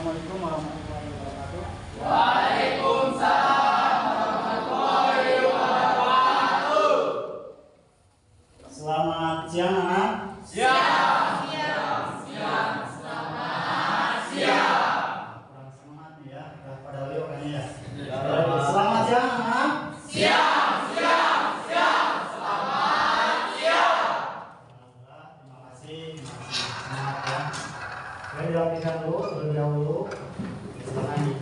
Assalamualaikum warahmatullahi wabarakatuh. Waalaikumsalam warahmatullahi wabarakatuh. Selamat siang anak. Siang. Selamat siang. Kurang semangat nih ya, udah pada liok kan ya. Selamat siang anak. Siang. Selamat siang. Alhamdulillah, terima kasih semangat ya. Saya dirapikan dulu terlebih dahulu. Silakan dulu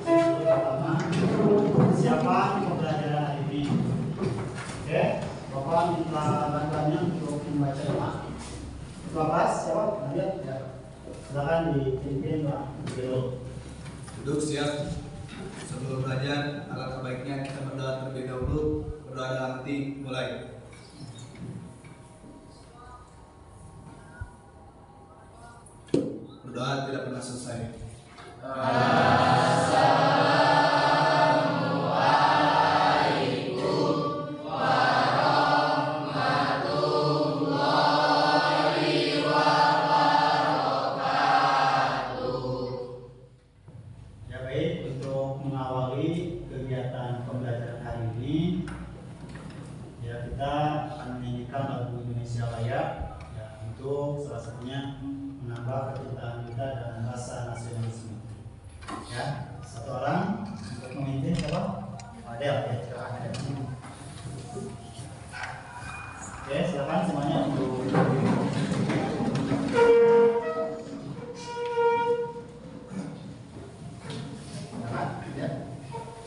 pertama persiapan pembelajaran hari ini. Oke, Bapak minta bantuannya untuk membaca doa. Ketua kelas siapa? Nadia ya. Silakan dipimpin Pak Biro. Duduk siap. Sebelum belajar, alangkah baiknya kita berdoa terlebih dahulu. Berdoa dalam hati, mulai. Berdoa tidak pernah selesai. Ya baik, untuk mengawali kegiatan pembelajaran hari ini, ya kita akan menyanyikan lagu Indonesia Raya, ya untuk salah satunya menambah kecintaan kita dan rasa nasionalisme. Ya, satu orang untuk memimpin siapa? Adel ya, silakan Adel. Oke, silakan semuanya untuk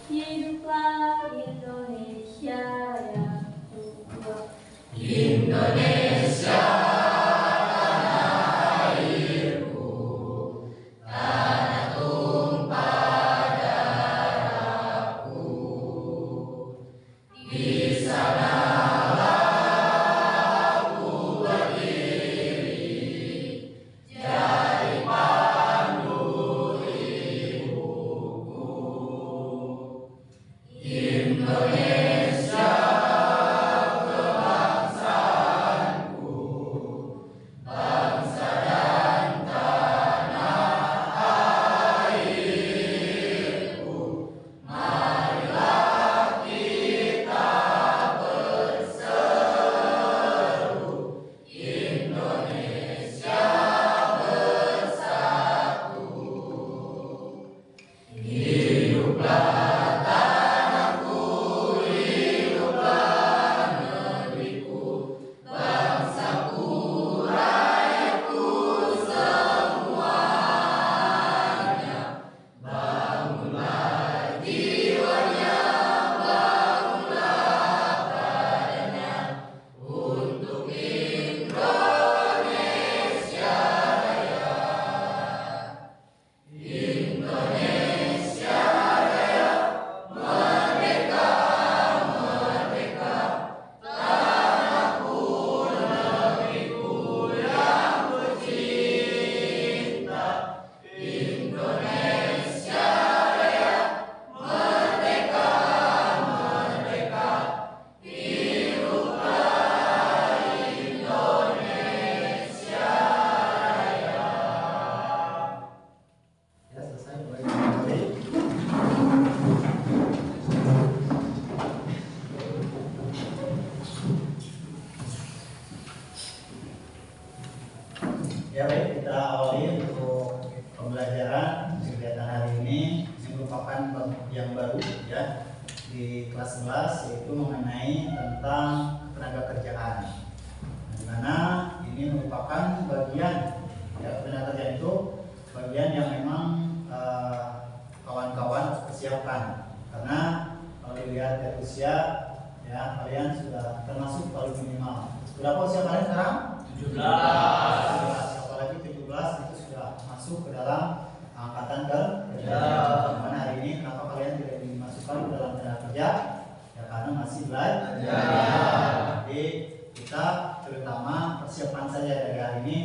Hiduplah Indonesia yang kuat. Indonesia ya selesai mulai kembali. Ya baik, kita awali untuk pembelajaran kegiatan hari ini. Ini merupakan yang baru ya di kelas 11, yaitu mengenai tentang tenaga kerjaan. Di mana ini merupakan bagian ya, tenaga kerjaan itu bagian yang memang kawan-kawan persiapkan, karena kalau dilihat dari usia ya kalian sudah termasuk paling minimal. Berapa usia kalian sekarang? 17. Apalagi 17 itu sudah masuk ke dalam angkatan kerja. Karena hari ini kenapa kalian tidak dimasukkan ke dalam tenaga kerja? Ya karena masih belajar. Jadi kita terutama persiapan saja dari hari ini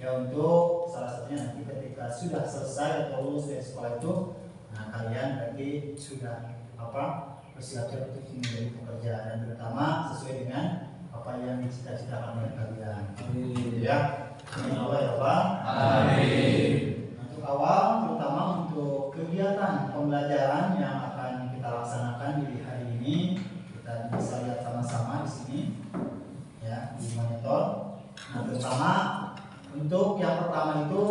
ya untuk salah satunya nanti ketika sudah selesai atau lulus dari sekolah itu, nah kalian berarti sudah bersiap-siap untuk menjadi pekerja dan terutama sesuai dengan apa yang dicita-citakan oleh kalian. Ya, amin ya Allah ya Pak. Amin. Untuk awal terutama untuk kegiatan pembelajaran yang akan kita laksanakan di hari ini, kita bisa lihat sama-sama di sini ya di monitor. Nah, terutama untuk yang pertama itu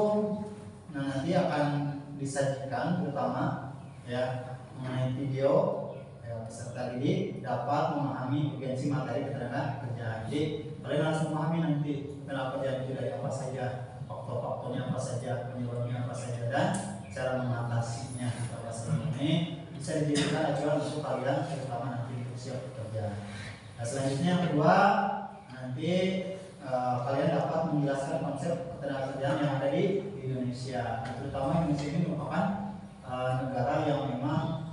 nanti akan disajikan terutama ya mengenai video ya, peserta didik dapat memahami urgensi materi ketenaga kerjaan. Jadi kalian harus memahami nanti ketenaga kerjaan itu dari apa saja, faktor-faktornya apa saja, penyebabnya apa saja, dan cara mengatasinya apa saja. Ini bisa dijadikan acuan untuk kalian terutama nanti untuk siap bekerja. Nah, selanjutnya yang kedua, nanti kalian dapat menjelaskan konsep ketenagakerjaan yang ada di Indonesia. Nah, terutama Indonesia ini merupakan negara yang memang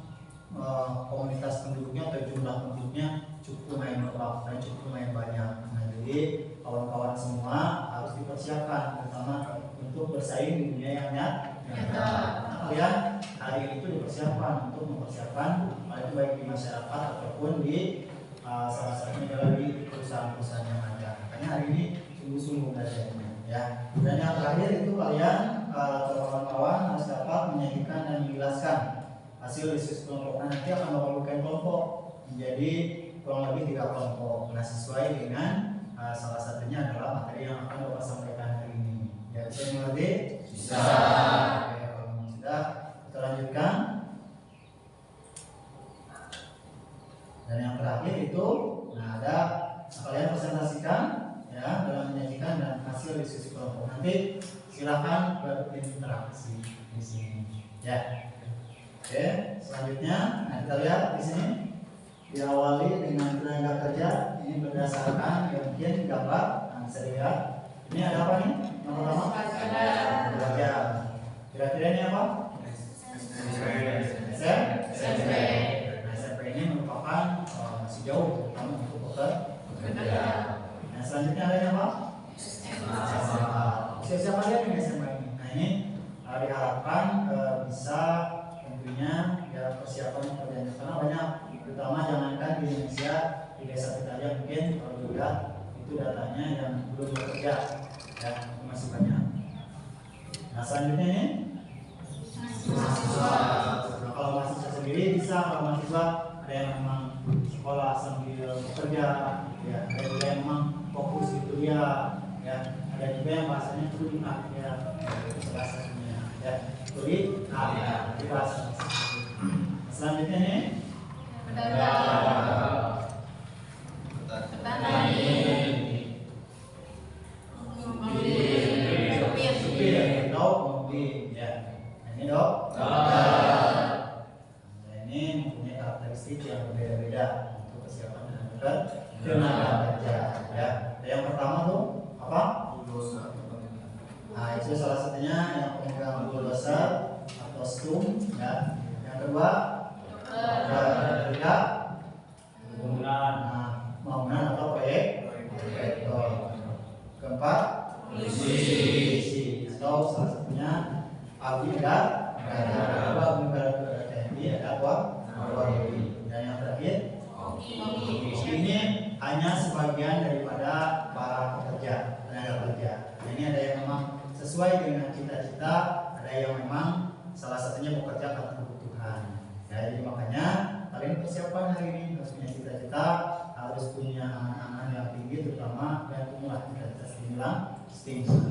komunitas penduduknya atau jumlah penduduknya cukup lumayan banyak. Nah, jadi kawan-kawan semua harus dipersiapkan terutama untuk bersaing di dunia yang nyata. Nah, kalian hari ini itu dipersiapkan untuk mempersiapkan baik di masyarakat ataupun di salah satunya adalah di perusahaan-perusahaan yang ada. Makanya hari ini sungguh-sungguh belajarnya ya. Dan yang terakhir itu kalian kawan-kawan harus dapat menyajikan dan menjelaskan hasil diskusi kelompok. Nah, nanti akan membuka kelompok menjadi kurang lebih 3 kelompok. Nah, sesuai dengan salah satunya adalah materi yang akan Bapak sampaikan hari ini. Ya, bisa mengerti? Bisa. Oke, kalau sudah kita lanjutkan. Dan yang terakhir itu, nah ada kalian presentasikan ya dalam menyajikan dan hasil diskusi kelompok. Nanti silakan berinteraksi di sini. Ya. Oke, selanjutnya nah kita lihat di sini diawali dengan tenaga kerja. Ini berdasarkan ya mungkin gambar. Nah, bisa dilihat. Ini ada apa nih? Yang pertama kerja. Kira-kira ini apa? SMP. Nah, SMP ini merupakan masih jauh terutama untuk bekerja. Nah, selanjutnya ada yang apa? Siapa lihat ini SMA ini? Nah, ini diharapkan bisa tentunya ya persiapan pekerjaan karena banyak terutama jangankan di Indonesia, di desa kita aja mungkin kalau juga itu datanya yang belum bekerja ya masih banyak. Nah, selanjutnya ini mahasiswa. Nah, kalau mahasiswa sendiri bisa, kalau mahasiswa ada yang memang sekolah sambil bekerja ya, ada juga yang memang fokus di kuliah ya, ada juga yang bahasanya kuliah ya, itu bahasanya ya, kuliah di bahasa. Selanjutnya ini supir atau mobil ya. Nah, ini dok. Nah, ini mempunyai karakteristik yang berbeda-beda untuk kesiapan tenaga kerja ya. Yang pertama tuh apa? Nah, itu salah satunya yang pemegang bulldozer atau stum ya. Yang kedua kerja bangunan atau proyektor. Keempat polisi atau salah satunya abdi negara TNI atau Polri. Dan yang terakhir ini hanya sebagian daripada para pekerja tenaga kerja. Nah, ini ada yang memang sesuai dengan cita-cita, ada yang memang salah satunya bekerja karena kebutuhan. Ya, jadi makanya kalian persiapan hari ini harus punya cita-cita, harus punya angan-angan yang tinggi, terutama yang umumlah cita-cita stimulus.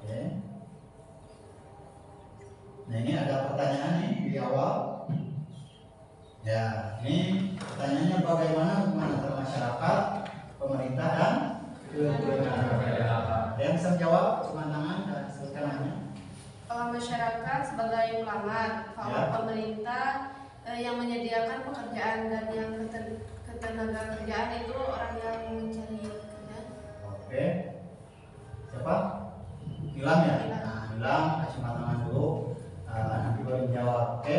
Oke. Nah, ini ada pertanyaan nih di awal. Ya, ini pertanyaannya bagaimana hubungan antara masyarakat, pemerintah dan ketenaga. Yang bisa menjawab cuma tangan dan sebutkan namanya. Kalau masyarakat sebagai pelamar, kalau Ya. pemerintah yang menyediakan pekerjaan, dan yang ketenaga kerjaan itu orang yang mencari kerja. Oke. Siapa? Gilang ya? Nah, Gilang kasih tangan dulu. Nanti baru jawab. Oke.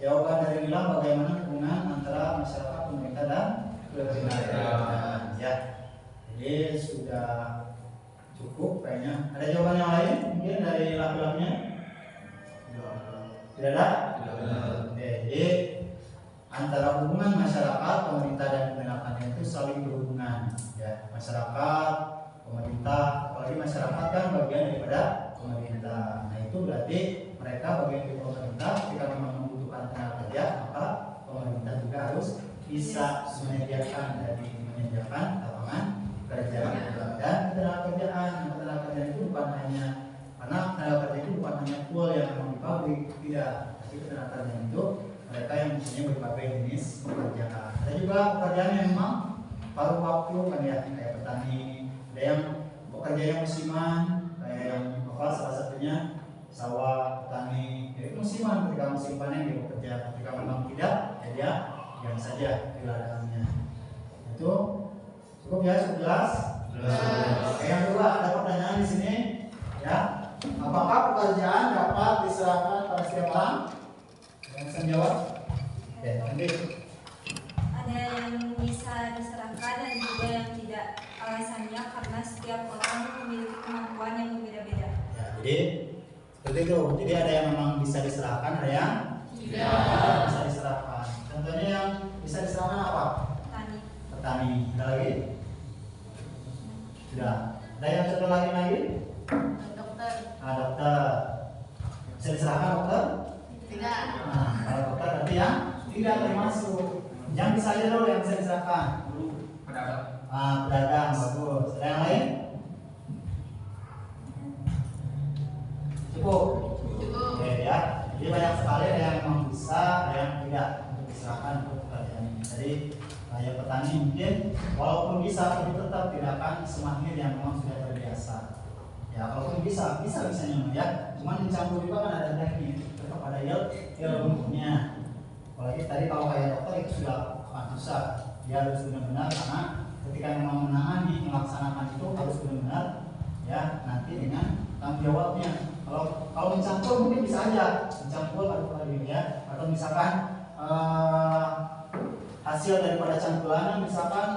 Jawaban dari Gilang bagaimana hubungan antara masyarakat, pemerintah dan ketenagaan. Ya. Jadi sudah cukup kayaknya. Ada jawaban yang lain mungkin dari laki-lakinya? Tidak ada? Oke, jadi antara hubungan masyarakat, pemerintah dan ketenagaan itu saling berhubungan ya. Masyarakat, pemerintah, apalagi masyarakat kan bagian daripada pemerintah. Nah itu berarti mereka bagian dari pemerintah. Jika memang membutuhkan tenaga kerja, maka pemerintah juga harus bisa menyediakan lapangan kerja. Dan tenaga kerjaan itu bukan hanya, karena tenaga kerja itu bukan hanya full yang memang di pabrik, tidak. Tapi tenaga kerja itu mereka yang mempunyai berbagai jenis pekerjaan. Ada juga pekerjaan yang memang paruh waktu kan ya, kayak petani. Ada yang bekerja yang musiman, kayak yang salah satunya sawah, petani. Jadi musiman, ketika musim panen dia bekerja. Ketika memang tidak, ya dia diam saja di ladangnya. Itu cukup ya, cukup jelas. Oke, yang kedua ada pertanyaan di sini, ya. Apakah pekerjaan dapat diserahkan pada setiap orang? Yang bisa menjawab? Oke, lanjut. Ada yang bisa diserahkan dan juga yang tidak. Alasannya karena setiap orang memiliki kemampuan yang berbeda-beda. Ya, jadi seperti itu. Jadi ada yang memang bisa diserahkan, ada yang tidak bisa diserahkan. Contohnya yang bisa diserahkan apa? Petani. Ada lagi? Sudah. Ada yang contoh lagi? Dokter. Nah, dokter. Bisa diserahkan dokter? Tidak. Nah, kalau dokter berarti yang tidak termasuk. Yang bisa aja dulu yang bisa diserahkan. Pedagang. Pedagang, bagus. Ada yang lain? Cukup. Oke ya. Jadi banyak sekali ada yang memang bisa, ada yang tidak untuk diserahkan untuk pekerjaan ini. Jadi kayak petani mungkin walaupun bisa, tapi tetap tidak akan semahir yang memang sudah terbiasa. Ya kalaupun bisanya ya. Cuman dicampur juga kan ada teknik, tetap ada ilmunya. Apalagi tadi kalau kayak dokter itu sudah akan susah. Dia harus benar-benar, karena ketika memang menangani, melaksanakan itu harus benar-benar ya nanti dengan tanggung jawabnya. Kalau mencampur mungkin bisa aja mencampur aduk-aduk ya, atau misalkan hasil daripada campurannya misalkan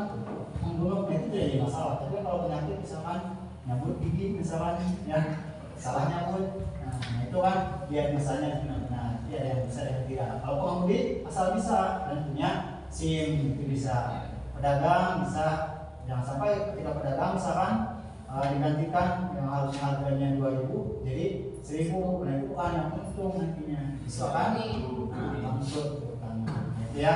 membunuh itu tidak jadi masalah. Tapi kalau penyakit misalkan nyambut gigi misalkan ya salah nyambut, nah itu kan dia misalnya benar-benar dia ada yang bisa ada yang tidak. Kalau pengemudi asal bisa dan punya SIM itu bisa. Pedagang bisa, jangan sampai ketika pedagang misalkan digantikan yang harusnya harganya 2.000 jadi 1.000, nah itu kan yang untung nantinya bisa kan? Langsung itu ya.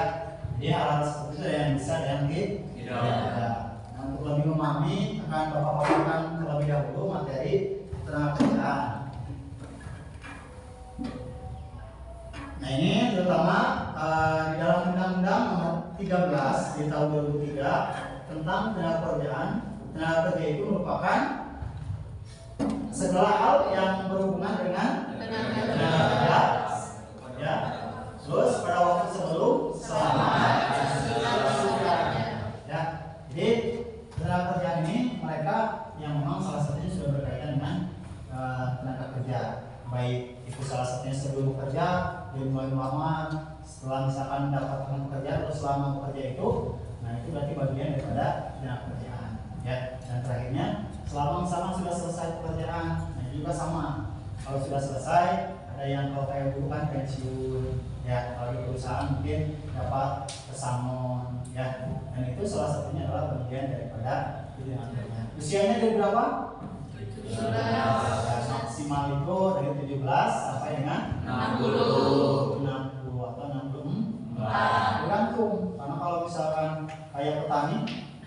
Jadi hal-hal seperti itu yang bisa ada yang tidak. Nah, untuk lebih memahami akan Bapak paparkan terlebih dahulu materi tenaga kerjaan. Nah ini terutama di dalam Undang-Undang Nomor 13 di tahun 2003 tentang tenaga kerjaan. Tenaga kerja itu merupakan segala hal yang berhubungan dengan tenaga kerja, ya. Terus pada waktu sebelum, selama, ya. Jadi tenaga kerjaan ini mereka yang memang salah satunya sudah berkaitan dengan tenaga kerja, baik itu salah satunya sebelum bekerja, dia mulai melamar, setelah misalkan mendapatkan pekerjaan atau selama bekerja itu, nah itu berarti bagian daripada tenaga kerjaan. Ya, dan terakhirnya selama sama sudah selesai pekerjaan, nah juga sama. Kalau sudah selesai, ada yang kalau kayak dulu kan pensiun, ya kalau di perusahaan mungkin dapat pesangon, ya. Dan itu salah satunya adalah bagian daripada tenaga kerja. Usianya dari berapa? 17. Maksimal itu dari 17 sampai dengan 60 atau 64. Tergantung, karena kalau misalkan kayak petani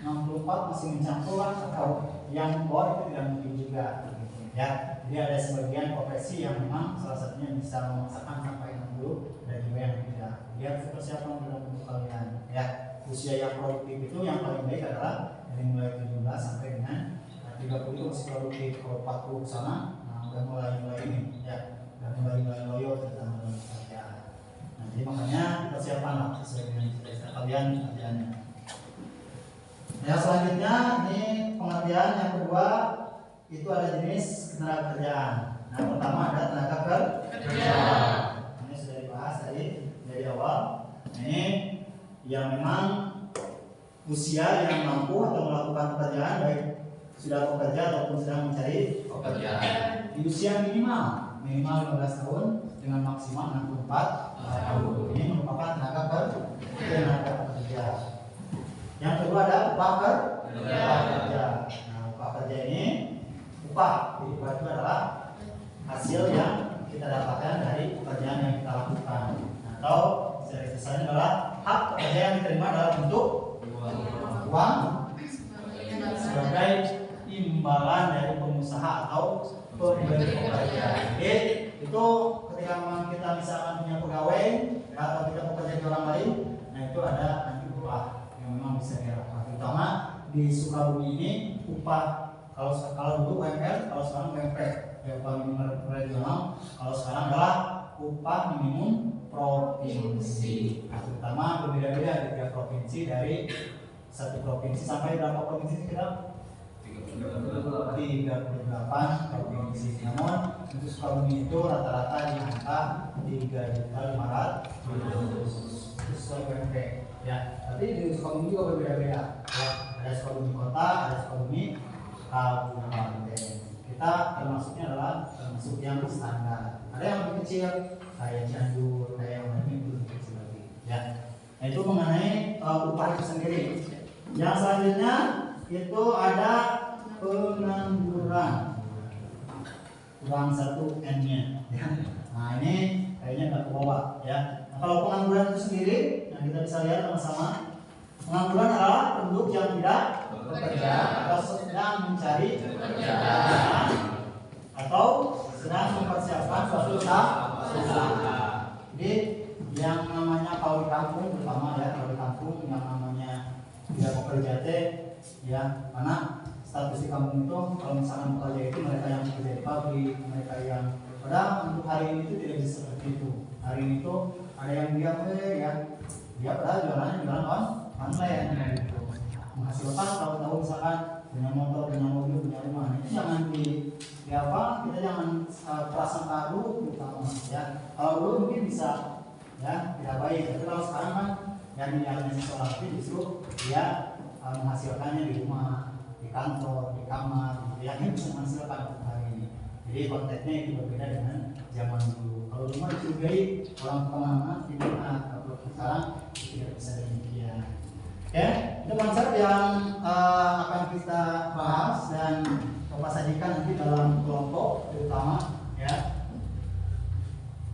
64 masih mencampur atau yang bawah itu tidak mungkin juga ya. Jadi ada sebagian profesi yang memang salah satunya bisa memaksakan sampai 60 dan juga yang tidak. Dia harus persiapan dalam untuk kalian ya. Usia yang produktif itu yang paling baik adalah dari mulai 17 sampai dengan 30 itu masih produktif. Kalau 40 ke sana, nah udah mulai ini ya, udah mulai loyo terutama dalam pekerjaan. Nah, jadi makanya persiapan lah sesuai dengan cita-cita kalian kerjaannya. Yang selanjutnya ini pengertian yang kedua itu ada jenis tenaga kerjaan. Nah pertama ada tenaga kerja. Ini sudah dibahas dari awal. Ini yang memang usia yang mampu atau melakukan pekerjaan baik sudah bekerja ataupun sedang mencari pekerjaan. Di usia minimal 15 tahun dengan maksimal 64 tahun. Ini merupakan tenaga kerja. Yang kedua ada upah kerja. Nah, upah kerja ini upah. Jadi upah itu adalah hasil yang kita dapatkan dari pekerjaan yang kita lakukan, atau secara istilahnya adalah hak pekerja yang diterima dalam bentuk uang sebagai imbalan dari pengusaha atau pemberi pekerja. Jadi itu ketika memang kita misalkan punya pegawai atau kita bekerja di orang lain, nah itu ada nanti upah yang memang bisa dilakukan. Terutama di Sukabumi ini upah kalau dulu UMR, kalau sekarang UMP, ya upah minimum regional. Kalau sekarang adalah upah minimum provinsi. Nah, terutama berbeda-beda di tiap provinsi, dari satu provinsi sampai berapa provinsi kita? 38 provinsi. Namun untuk Sukabumi itu rata-rata di angka 3.500.000 sesuai UMP. Ya, tapi di Sukabumi juga berbeda-beda. Ya, ada Sukabumi kota, ada Sukabumi kabupaten. Kita termasuknya adalah termasuk yang standar. Ada yang lebih kecil, kayak Cianjur, ada yang lebih kecil lagi. Ya, nah, itu mengenai upah itu sendiri. Yang selanjutnya itu ada pengangguran, kurang satu N-nya. Ya. Nah ini kayaknya nggak ke bawah. Ya. Nah, kalau pengangguran itu sendiri, nah kita bisa lihat sama-sama. Pengangguran adalah penduduk yang tidak bekerja atau sedang mencari pekerjaan atau sedang mempersiapkan suatu usaha. Jadi yang namanya kalau di kampung, terutama ya kalau di kampung yang namanya tidak bekerja teh, ya mana status di kampung itu kalau misalkan bekerja itu mereka yang bekerja di pabrik, mereka yang padahal untuk hari ini itu tidak bisa seperti itu. Hari ini tuh ada yang dia ya dia padahal jualannya online gitu. Menghasilkan tahu-tahu misalkan punya motor, punya mobil, punya rumah. Nah, itu jangan kita jangan prasangka dulu terutama ya. Kalau dulu mungkin bisa ya tidak baik, tapi kalau sekarang kan yang dialami seseorang itu justru dia menghasilkannya di rumah, di kantor, di kamar, yang ini bisa menghasilkan untuk hari ini. Jadi konteksnya itu berbeda dengan zaman dulu. Kalau rumah dicurigai orang kemana tidak ada, kalau sekarang tidak bisa demikian. Ya, itu konsep yang akan kita bahas dan Bapak sajikan nanti dalam kelompok terutama ya.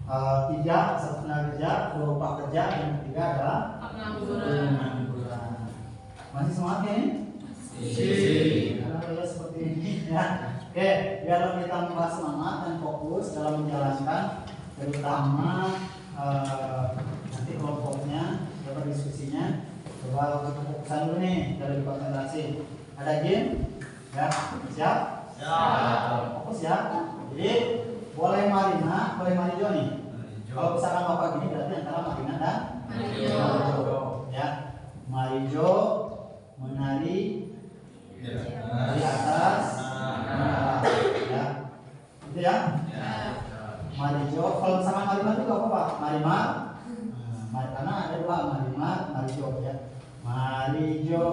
3 satu tenaga kerja, 2 upah kerja, yang ketiga adalah pengangguran. Masih semangat ya ini? Ya, seperti ini ya. Oke, biar kita membahas semangat dan fokus dalam menjalankan, terutama nanti kelompoknya, dapat diskusinya. Coba kita fokusan dulu nih, dari konsentrasi. Ada game? Ya, siap? Siap. Fokus ya. Jadi boleh Marina, boleh Marijo nih. Kalau misalkan Bapak gini berarti antara Marina dan Marijo. Ya, Marijo menari dari atas menara. Ya, itu ya. Marijo. Kalau misalkan Marimar itu apa Pak? Marimar. Karena ada 2 Marimar, Marijo ya. Marijo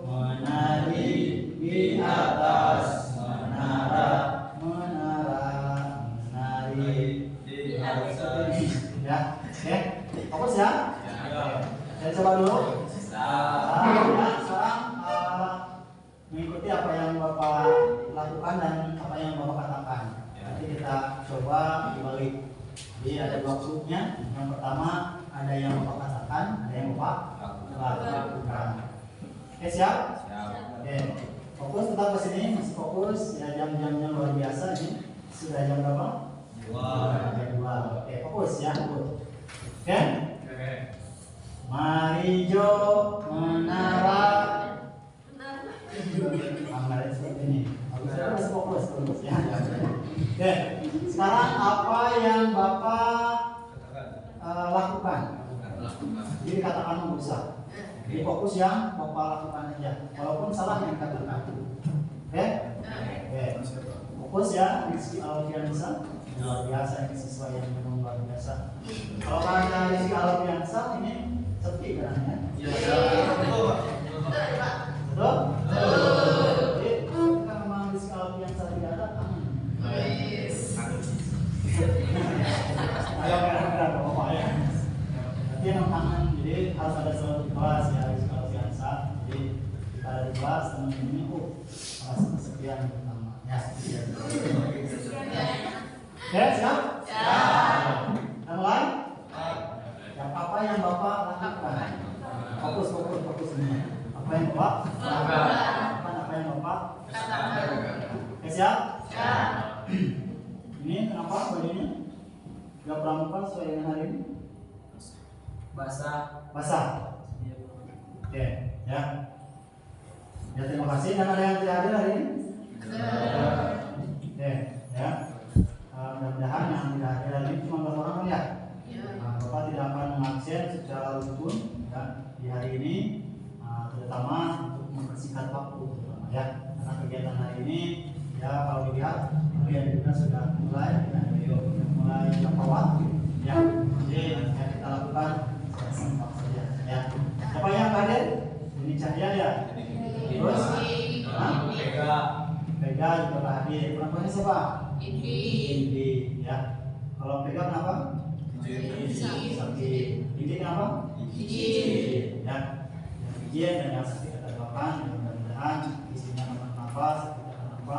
menari di atas menara, menari di atas. Ya, oke, fokus ya. Saya coba dulu. Sekarang mengikuti apa yang Bapak lakukan dan apa yang Bapak katakan. Nanti kita coba dibalik. Jadi ada 2 grupnya. Yang pertama ada yang Bapak katakan, ada yang Bapak lakukan. Oke, siap? Oke, fokus tetap ke sini, masih fokus. Ya, jam-jamnya luar biasa ini. Sudah jam berapa? Jam 2. Oke, fokus ya, fokus. Oke? Marijo menara. Menara seperti ini. Harus fokus terus ya. Oke, sekarang apa yang Bapak lakukan? Jadi katakan berusaha. Jadi fokus yang Bapak lakukan aja. Walaupun salah yang katakan. Oke? Oke. Fokus ya, Rizky Alfiansa. Luar biasa ini siswa yang memang luar biasa. Kalau ada Rizky Alfiansa ini sepi kan ya? Betul? Jadi kita memang Rizky Alfiansa tidak ada. Ayo benar-benar Bapak ya. Nanti yang tangan, jadi harus ada selalu di kelas ya, Rizky Alfiansa. Jadi kita ada di kelas, teman-teman ini kelas kesekian. Ya, siap? Siap. Yang lain? Yang apa yang Bapak lakukan? Fokus ini. Apa yang Bapak lakukan? Apa yang Bapak? Ya, siap? Siap. Ini kenapa bajunya? Gak pramuka sesuai dengan hari ini? Basah. Oke, ya. Ya, terima kasih. Dan ada yang tidak hadir hari ini? Oke, ya. Mudah-mudahan yang tidak hadir hari ini cuma beberapa orang kan ya? Bapak tidak akan mengabsen secara rutin ya, di hari ini, terutama untuk mempersingkat waktu, terutama ya. Karena kegiatan hari ini, ya kalau dilihat, kalian juga sudah mulai waktu, ya. Jadi yang kita lakukan singkat saja, ya. Siapa yang hadir? Ini Cahya ya. Terus, Vega juga hadir. Perempuannya siapa? Indi, ya. Kalau Vega kenapa? Sakit. Indi kenapa? Ya. Yang izin dan yang sakit kita doakan. Mudah-mudahan isinya nafas, kita apa?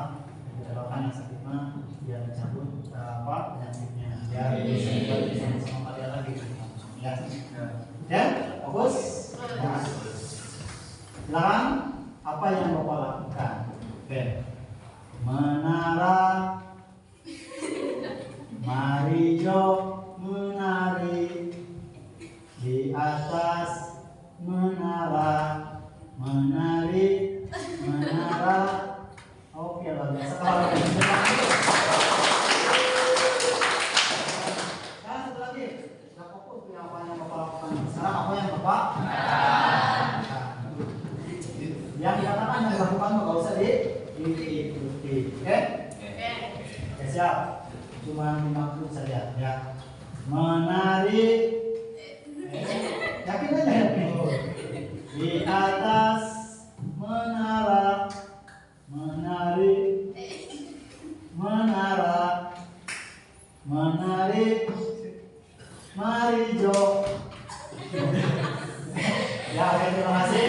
Kita doakan yang sakit mah biar dicabut penyakitnya. Ya, bisa sama kalian lagi. Ya. Ya, fokus. Silakan. Apa yang Bapak lakukan? Oke. Menara Marijo menari di atas menara menari menara. Oke, luar biasa. Kalau satu lagi, sudah fokus ya apa yang Bapak lakukan. Sekarang apa yang Bapak? Yang dikatakan yang dilakukan nggak usah diikuti, oke? Oke, siap. Cuma dimaksud saja, ya. Menari, yakin aja di atas menara, menari, menara, menari, Marijo. Ya, oke, terima kasih.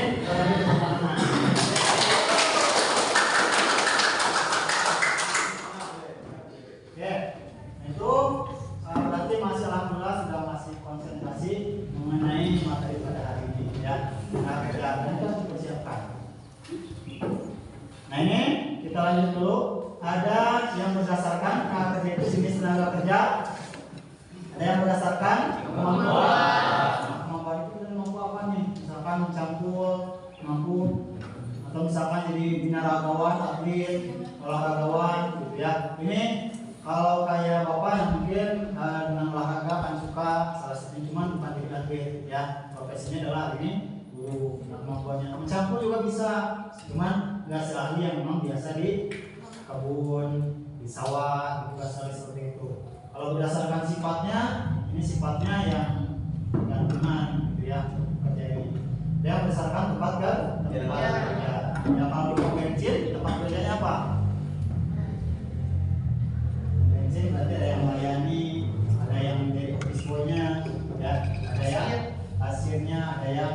Itu berarti masih alhamdulillah sudah masih konsentrasi mengenai materi pada hari ini ya. Nah, kegiatan itu harus dipersiapkan. Nah, ini kita lanjut dulu. Ada yang berdasarkan kerja itu jenis tenaga kerja. Ada yang berdasarkan kemampuan. Kemampuan itu dari mampu apa nih? Misalkan mencampur, mampu, atau misalkan jadi binaragawan, atlet, olahragawan, gitu ya. Ini kalau kayak Bapak yang mungkin dengan olahraga kan suka, salah satunya cuma bukan jadi atlet ya, profesinya adalah ini guru. Kemampuannya mencampur juga bisa, cuman nggak seahli yang memang biasa di kebun, di sawah, gitu asal seperti itu. Kalau berdasarkan sifatnya, ini sifatnya yang gantungan, gitu ya, kerja ini. Dia berdasarkan tempat kerja. Ya kalau di bensin, tempat kerjanya apa? Berarti ada yang melayani, ada yang menjadi office boy-nya, ya, ada yang kasirnya, ada yang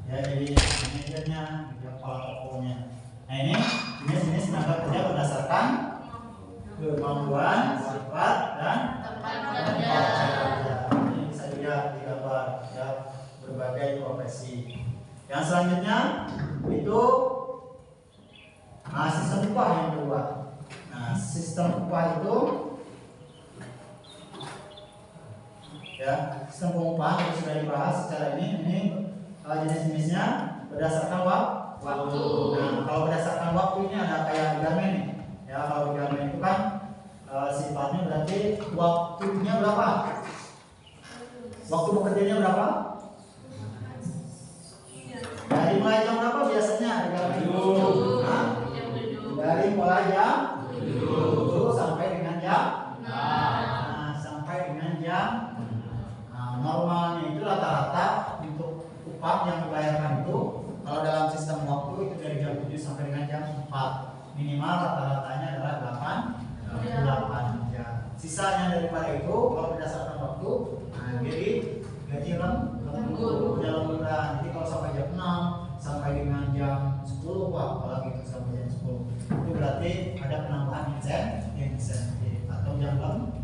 ya jadi manajernya, ya, kepala tokonya. Nah ini jenis-jenis tenaga kerja berdasarkan kemampuan, sifat, dan tempat kerja. Ini bisa juga digambar ya, berbagai profesi. Yang selanjutnya itu sistem upah yang kedua. Nah sistem upah itu ya, sistem pengupahan yang sudah dibahas secara ini jenis-jenisnya berdasarkan waktu. Nah, kalau berdasarkan waktu ini ada kayak garmen nih. Ya, kalau di garmen itu kan sifatnya berarti waktunya berapa? Waktu bekerjanya berapa? Dari mulai jam berapa biasanya di garmen itu? Nah, dari mulai jam 7 sampai dengan jam normalnya itu rata-rata untuk upah yang dibayarkan itu kalau dalam sistem waktu itu dari jam 7 sampai dengan jam 4 minimal rata-ratanya adalah 8 jam. Sisanya daripada itu kalau berdasarkan waktu jadi gaji lemburan. Jadi kalau sampai jam 6 sampai dengan jam 10 apalagi itu sampai jam 10 itu berarti ada penambahan insentif atau jam lembur.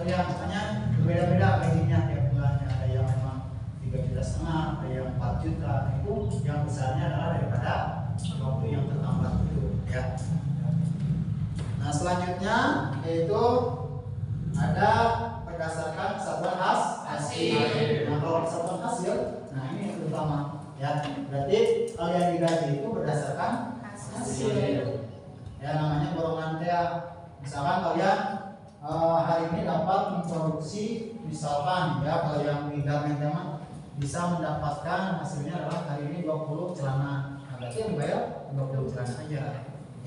pekerja, makanya berbeda-beda gajinya tiap bulannya. Ada yang memang 3,5 juta, ada yang 4 juta. Itu yang besarnya adalah daripada waktu yang tertambah itu, ya. Nah selanjutnya yaitu ada berdasarkan kesatuan hasil. Nah kalau kesatuan hasil, nah ini yang terutama, ya. Berarti kalau yang digaji itu berdasarkan hasil. Ya namanya borongan teh. Misalkan kalian hari ini dapat memproduksi, misalkan ya kalau yang di garment bisa mendapatkan hasilnya adalah hari ini 20 celana. Nah, berarti yang bayar 20 celana aja,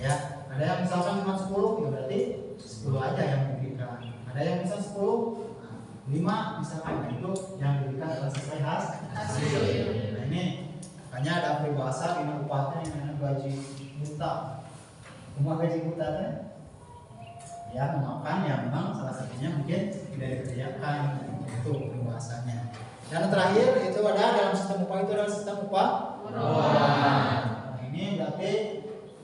ya. Ada yang misalkan cuma 10, ya berarti 10 aja yang diberikan. Ada yang bisa 10, 5 misalkan, itu yang diberikan adalah sesuai hasil. Nah ini makanya ada peribahasa ini upahnya yang gaji buta. Rumah gaji buta kan? Ya memakan yang memang salah satunya mungkin tidak dikerjakan, itu peribahasanya. Dan terakhir itu ada dalam sistem upah, itu adalah sistem upah borongan. Nah, ini berarti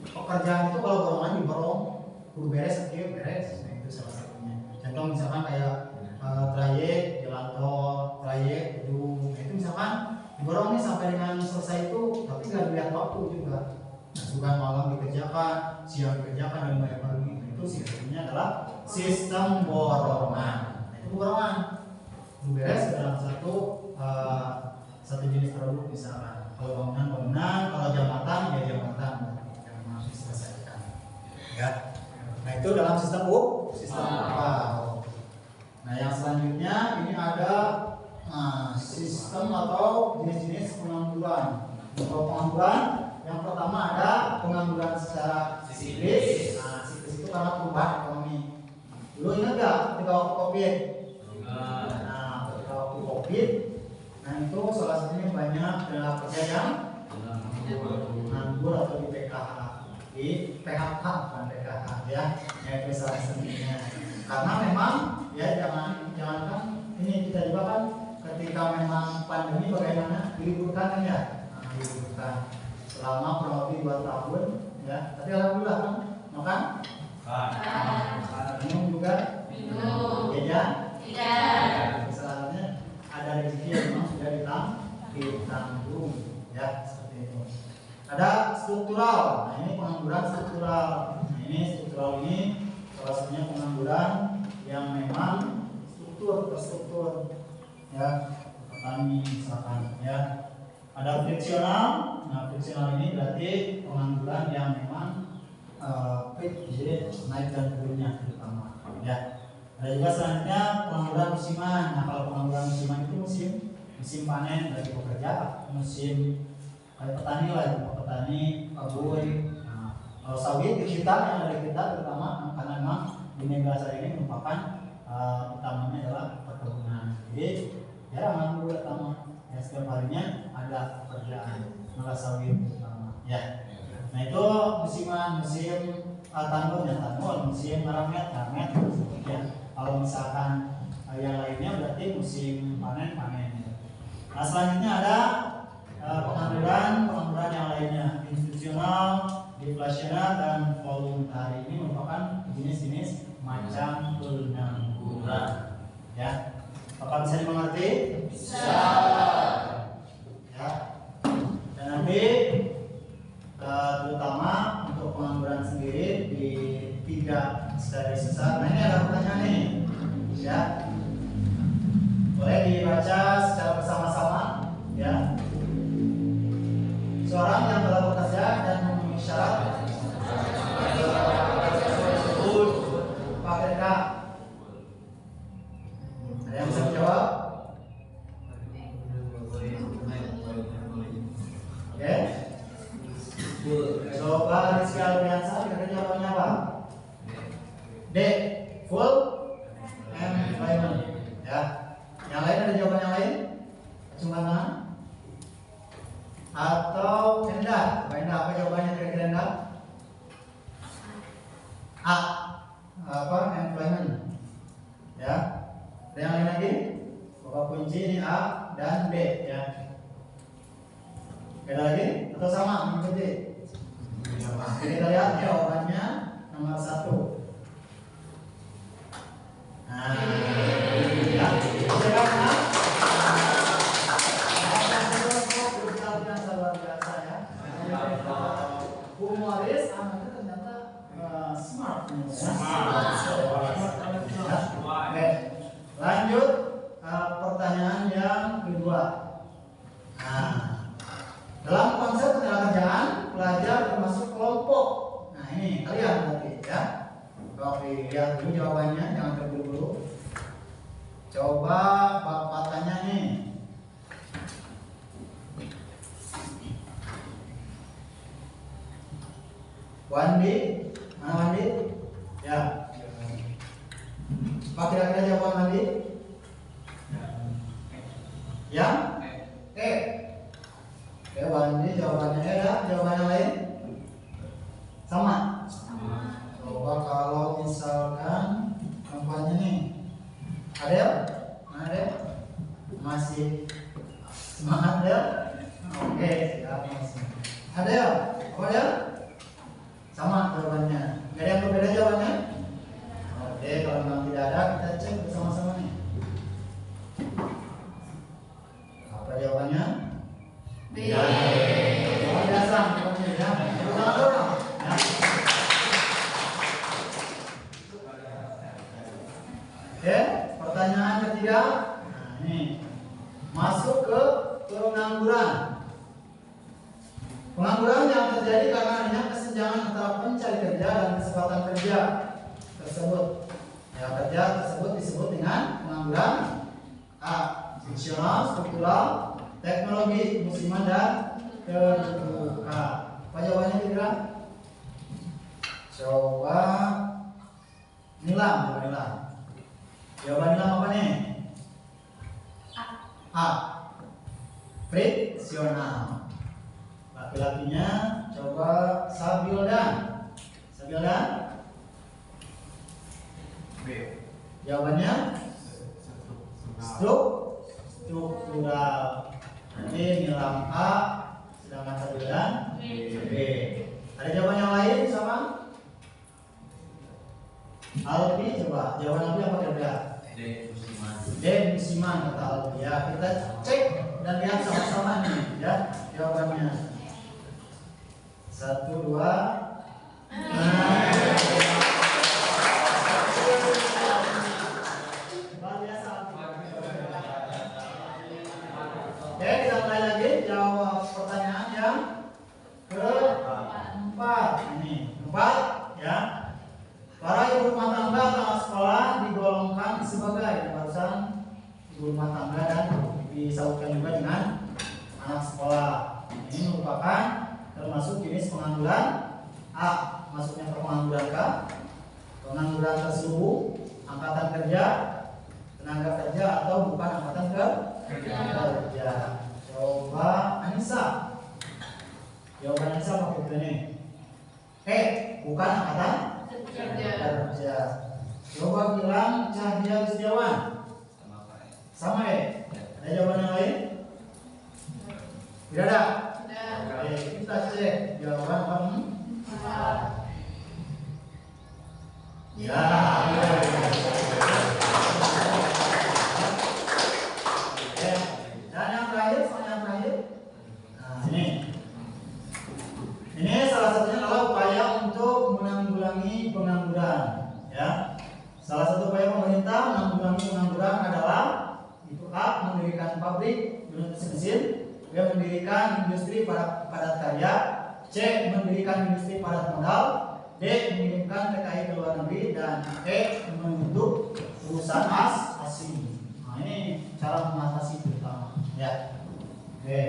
pekerjaan itu kalau borongan diborong kudu beres, beres. Nah itu salah satunya. Contoh misalkan kayak trayek jalan tol, trayek gedung. Nah itu misalkan diborong nih sampai dengan selesai itu, tapi nggak dilihat waktu juga. Nah, bukan malam dikerjakan, siang dikerjakan dan banyak lagi. Itu sistemnya adalah sistem borongan. Nah, itu borongan. Beres dalam satu jenis produk misalkan. Kalau bangunan, kalau jambatan ya jambatan yang harus diselesaikan. Ya. Nah itu dalam sistem upah. Nah yang selanjutnya ini ada sistem atau jenis-jenis pengangguran. Untuk pengangguran yang pertama ada pengangguran secara siklis. Nah siklis itu karena perubahan ekonomi. Dulu ingat nggak ketika waktu COVID? Nah ketika waktu COVID, nah itu salah satunya banyak tenaga kerja yang nganggur atau di PKH, di PHK bukan PKH ya, itu salah satunya. Karena memang ya jangankan ini kita juga kan ketika memang pandemi bagaimana diliburkan kan ya, diliburkan selama kurang lebih 2 tahun ya. Tapi alhamdulillah kan makan, minum juga, jajan, misalnya ada rezeki yang memang sudah ditanggung ya seperti itu. Ada struktural, nah ini pengangguran struktural. Nah ini struktural ini salah satunya pengangguran yang memang terstruktur ya, petani misalkan ya. Ada friksional, nah friksional ini berarti pengangguran yang memang jadi naik dan turunnya terutama ya. Ada juga selanjutnya pengangguran musiman. Nah kalau pengangguran musiman itu musim panen bagi pekerja, musim petani lah, petani kebun. Nah, kalau sawit di kita yang dari kita terutama karena memang di Negara ini merupakan utamanya adalah perkebunan. Jadi ya nganggur utama ya, setiap harinya ada pekerjaan, maka sawit terutama ya. Nah itu musiman, musim tandur, musim ramet ya. Kalau misalkan yang lainnya berarti musim panen. Nah selanjutnya ada pengangguran yang lainnya, institusional, deflasional, dan voluntari. Ini merupakan jenis-jenis macam pengangguran ya. Apakah bisa dimengerti? Bisa. Ya. Dan nanti terutama untuk pengangguran sendiri di 3 stadium besar. Nah ini ada pertanyaan nih ya, boleh dibaca secara bersama-sama ya. Seorang yang telah bekerja dan memenuhi syarat tersebut PKK. Ada yang bisa menjawab? Oke. Coba Rizky Alfiansa, kira-kira jawabannya apa? D. Full employment ya. Yang lain ada jawaban yang lain? Cuma tangan? Atau Enda? Apa jawabannya kira-kira Enda? A. Apa? Employment ya. Ada yang lain lagi? Pokok kunci ini A dan B ya. Beda lagi? Atau sama? Mengikuti? Kita lihat jawabannya nomor 1. Nah jawabannya, jangan terburu-buru. Coba Bapak tanya nih. Wandi, mana Wandi? Ya. Apa kira-kira jawaban Wandi? Ya? Oke, Wandi jawabannya ya. Jawabannya lain? Sama? Coba kalau misalkan kampanye nih, Adel? Mana Adel? Masih semangat Adel? Oke, siap masih. Adel? Apa Adel? Sama jawabannya. Gak ada yang berbeda jawabannya? Oke, kalau memang tidak ada, kita cek bersama-sama nih. Apa jawabannya? B. Luar biasa jawabannya ya. Ulang dong. Ya. Oke, pertanyaan ketiga. Nah, ini masuk ke pengangguran. Pengangguran yang terjadi karena adanya kesenjangan antara pencari kerja dan kesempatan kerja tersebut. Ya, kerja tersebut disebut dengan pengangguran A. Fungsional, struktural, teknologi, musiman, dan terbuka. Apa jawabannya kira? Coba Nilam, coba Nilam. Jawaban Nilam apa nih? A. Friksional. Laki-lakinya coba Sabildan. Sabildan? B. Jawabannya struktural. Nanti Nilam A, sedangkan Sabildan B. Ada jawaban yang lain sama? Alfi coba. Jawaban Alfi apa kira-kira? D. Musiman. D. Musiman kata Alfi. Ya, kita cek dan lihat sama-sama nih ya jawabannya. 1, 2. Luar biasa. Oke, kita mulai lagi jawab pertanyaan yang keempat. Ini 4 ya. Para ibu rumah tangga atau sekolah digolongkan sebagai barusan ibu rumah tangga dan disautkan juga dengan anak sekolah. Ini merupakan termasuk jenis pengangguran A. Masuknya ke pengangguran K. Pengangguran terselubung, angkatan kerja, tenaga kerja, atau bukan angkatan kerja. Coba Anissa. Jawaban Anissa apa kira ini? Bukan angkatan kerja. Coba bilang Cahya Setiawan. Sama ya? Ada jawaban yang lain? Tidak ada. Oke, kita cek jawaban kamu. Ya. Oke. Dan yang terakhir, yang terakhir. Nah, ini salah satunya adalah upaya untuk menanggulangi pengangguran. Ya. Salah satu upaya pemerintah menanggulangi pengangguran adalah itu A. Mendirikan pabrik mesin, B. Mendirikan industri padat karya, C. Mendirikan industri padat modal, D. Mengirimkan TKI ke luar negeri, dan E. Membentuk perusahaan asing. Nah, ini cara mengatasi terutama ya. Oke,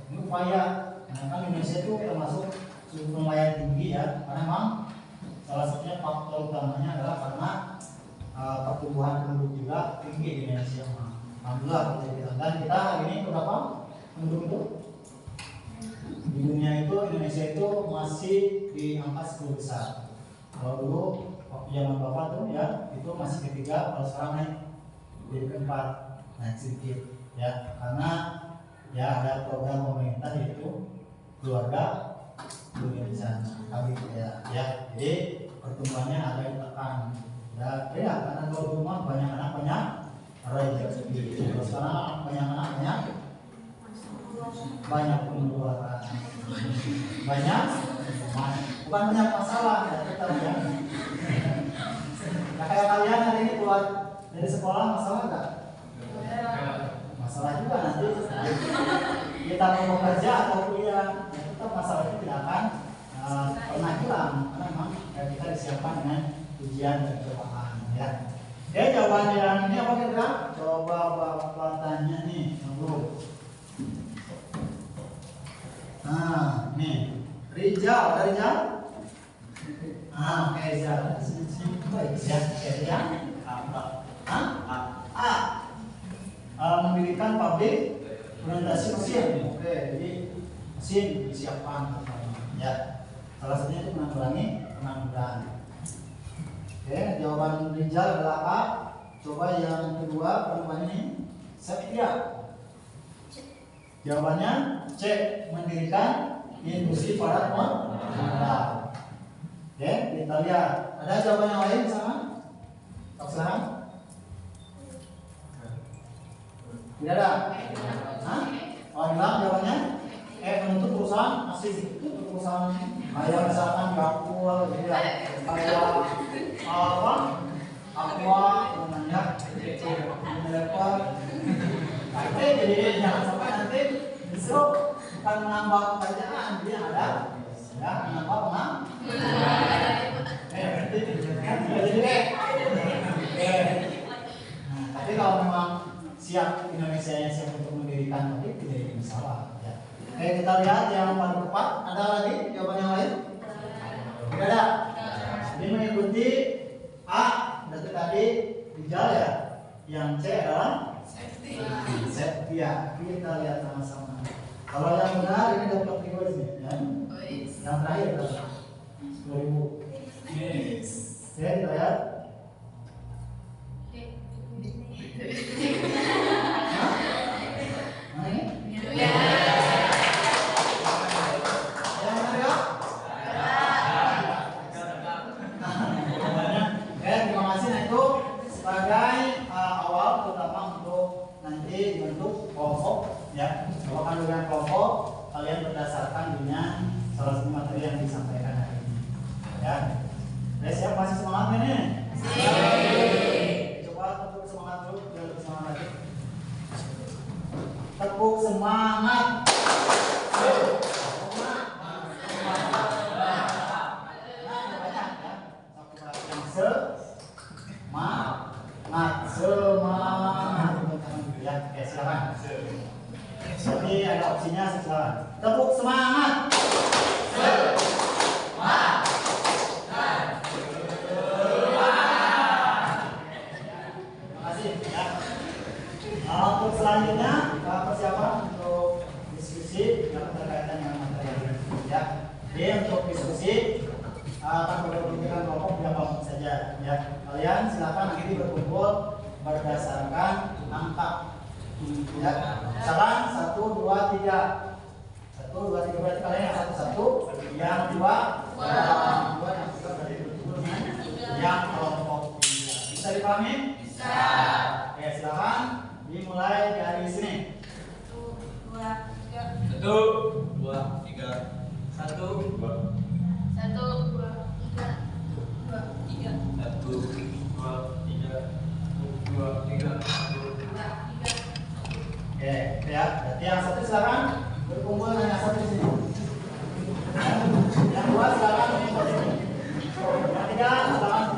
ini upaya. Nah, kan Indonesia itu termasuk suku nelayan tinggi ya, karena memang salah satunya faktor utamanya adalah karena pertumbuhan penduduk juga tinggi di Indonesia. Alhamdulillah dan kita hari ini berapa penduduk itu? Di dunia itu Indonesia itu masih di angka 10 besar. Kalau dulu waktu zaman Bapak tuh ya itu masih ketiga, kalau sekarang naik jadi keempat, naik sedikit ya, karena ya ada program pemerintah yaitu keluarga berencana kami ya. Jadi pertumbuhannya agak ditekan ya, karena kalau rumah banyak anak banyak rezeki, terus karena banyak anak banyak pengeluaran, banyak bukan banyak masalah ya kita ya. Nah, kayak kalian hari ini keluar dari sekolah masalah nggak? Masalah juga nanti kita mau bekerja atau kuliah, ya tetap masalah itu tidak akan pernah hilang karena memang kita disiapkan dengan ujian dan cobaan ya. jawaban yang ini apa kira? Coba Bapak tanya nih, dulu. Nah, nih. Rijal, ada Rijal? Rijal. Baik ya, Rijal. Apa? Mendirikan pabrik fermentasi mesin. Oke, jadi mesin disiapkan ya. Salah satunya itu menanggulangi pengangguran. Oke, jawaban Rijal adalah A. Coba yang kedua, perempuan ini Septia. Jawabannya C. Mendirikan industri padat modal. Oke, kita lihat. Ada jawaban yang lain sama? Silahkan. Tidak ada? Hah? Oh, hilang jawabannya? Menutup perusahaan masih tutup perusahaan. Kayak misalkan Gapul, gitu ya. Kayak apa? Aqua, namanya developer. Jadi jangan sampai nanti justru bukan menambah pekerjaan, dia ada ya menambah tapi kalau memang siap Indonesia yang siap untuk mendirikan pabrik tidak ada masalah ya. Oke, kita lihat yang paling tepat. Ada lagi jawaban yang lain? Tidak ada. Jadi mengikuti A berarti tadi Rijal ya. Yang C adalah Septia. Kita lihat sama-sama. Kalau yang benar ini dapat reward nih ya. Yang terakhir adalah 10.000. Ya, kita lihat. Mana ini? Yang benar ya? Terima kasih. Nah itu sebagai awal terutama untuk nanti bentuk kelompok ya. Kalau kandungan kelompok kalian berdasarkan dengan salah satu materi yang disampaikan hari ini ya. Siap, masih semangat ini? Coba tepuk semangat dulu, biar lebih semangat lagi. Tepuk semangat. Semangat ya, oke silakan. Jadi ada opsinya silakan. Tepuk semangat. Terima kasih ya. Untuk selanjutnya persiapan untuk diskusi yang berkaitan dengan materi ya. Jadi untuk diskusi akan berkumpulkan kelompok berapa saja ya. Kalian silakan nanti berkumpul berdasarkan angka ya. Misalkan 1, 2, 3. 1, 2, 3 berarti kalian yang 1, 1, yang 2, 2, yang 3 berarti berkumpul dengan yang kelompok 3. Bisa dipahami? Bisa. Oke, silakan dimulai dari sini. 1, 2, 3. 1, 2, 3. 1, 2, 3. Oke, ya. Berarti yang satu silakan berkumpul hanya satu di sini. Yang dua silakan berkumpul di sini. Yang tiga silakan.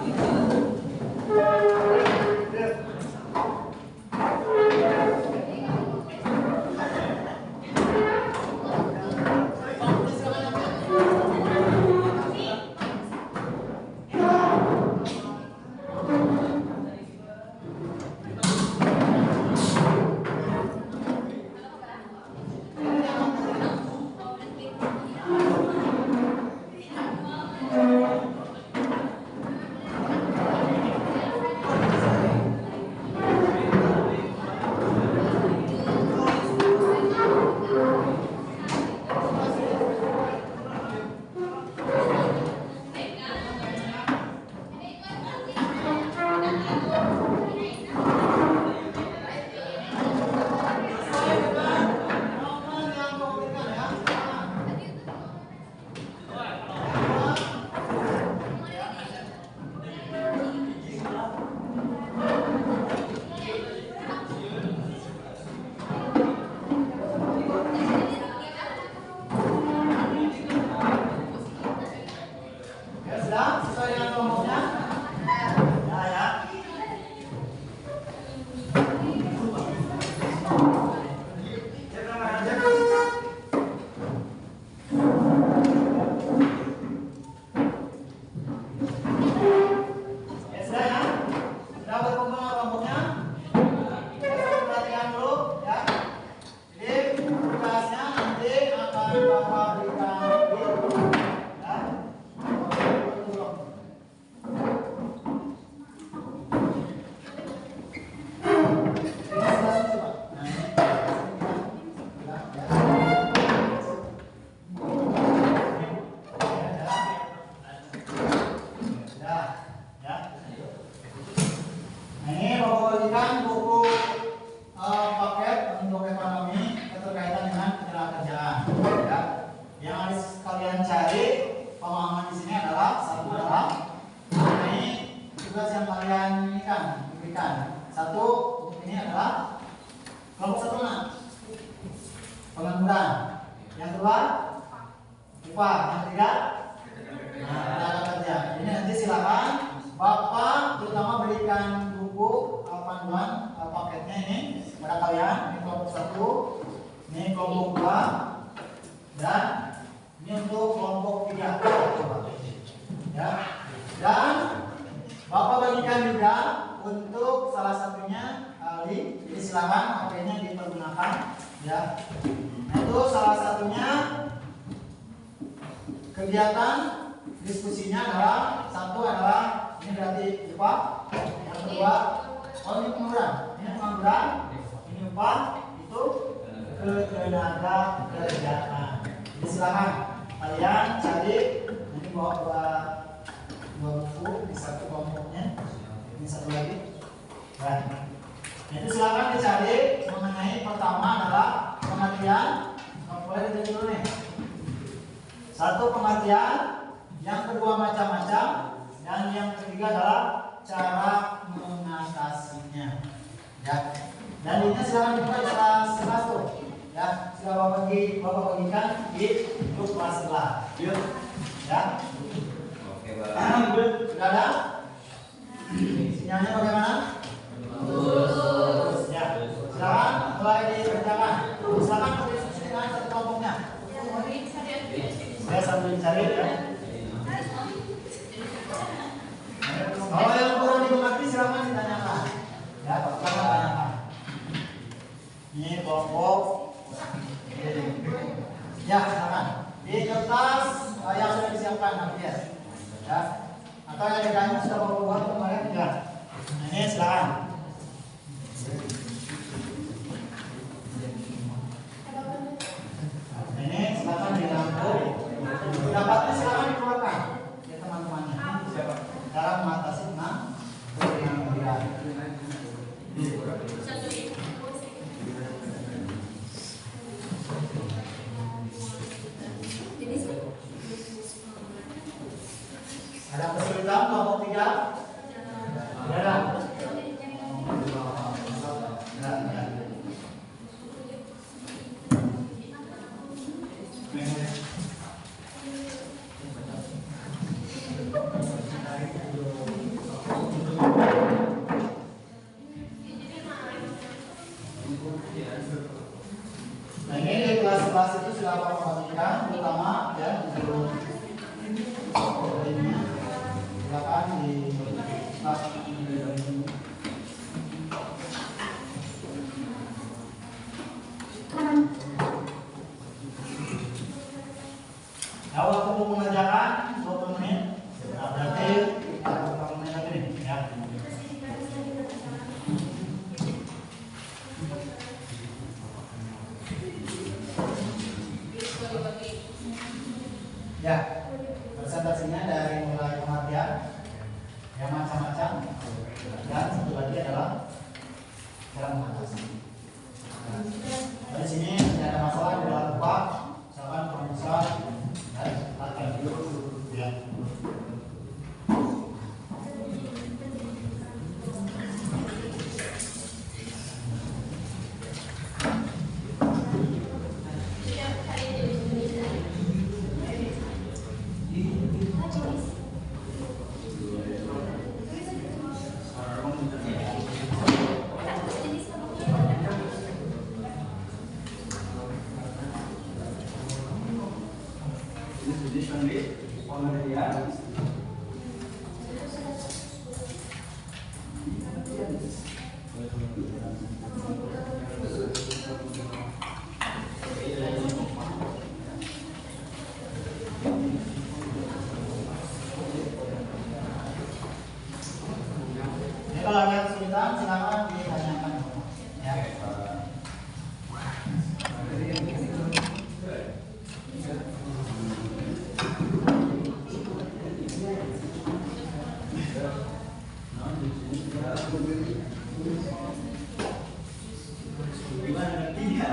berikan buku paket untuk ekonomi keterkaitan dengan ketenaga kerjaan. Ya. Yang harus kalian cari pemahaman di sini adalah satu adalah mengenai tugas yang kalian berikan. Satu untuk ini adalah kelompok satu pengangguran. Yang kedua upah. Yang ketiga tenaga kerja. Ini nanti silakan Bapak terutama berikan buku panduan paketnya ini kepada kalian. Ini kelompok 1, ini kelompok 2, dan ini untuk kelompok 3. Ya. Dan Bapak bagikan juga untuk salah satunya Ali. Jadi silakan HP-nya dipergunakan. Ya. Itu salah satunya kegiatan diskusinya adalah satu adalah ini berarti upah, yang kedua ini pengangguran, ini upah, itu ketenaga kerjaan. Jadi silakan kalian cari, nanti bawa dua buku, di satu kelompoknya, ini satu lagi. Nah, itu silakan dicari mengenai pertama adalah pengertian, boleh dicari dulu nih. Satu pengertian, yang kedua macam-macam, dan yang ketiga adalah cara mengatasinya. Ya. Dan ini silakan dibuka di kelas 11 tuh. Ya, sudah Bapak bagikan di grup kelas 11. Yuk. Ya. Oke, Bapak. Sudah ada? Sinyalnya bagaimana? Bagus. Ya. Silakan mulai dikerjakan. Silakan berdiskusi dengan satu kelompoknya. Saya sambil cari ya. Kalau yang kurang dimengerti silakan ditanyakan. Ya, Bapak tanyakan. Ini kelompok. Ya, silakan. Di kertas yang sudah disiapkan nanti ya. Ya. Atau yang diganya sudah Bapak buat kemarin ya. Ini silakan. Ini silakan dirangkum. Dapatnya silakan dikeluarkan ya teman-temannya. Cara mengatasi pengangguran. Ada kesulitan kelompok 3? Tidak ada. Nah ini di kelas 11 itu sudah Bapak bagikan, terutama ya untuk ini silakan di kelas. Nah, waktu mengerjakan 20 menit, nah, berarti 40 menit lagi nih ya. Ya, presentasinya dari mulai pengertian yang macam-macam dan satu lagi adalah cara mengatasi. Nah, dari sini tidak ada masalah di dalam upah, misalkan pengusaha dan akan ya. Kalau ada kesulitan silakan ditanyakan ya. Gimana ngertinya?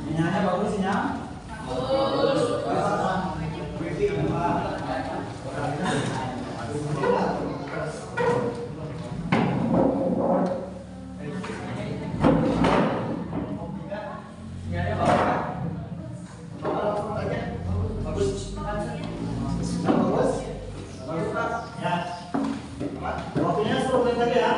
Sinyalnya bagus sinyal? Waktunya 10 menit lagi ya.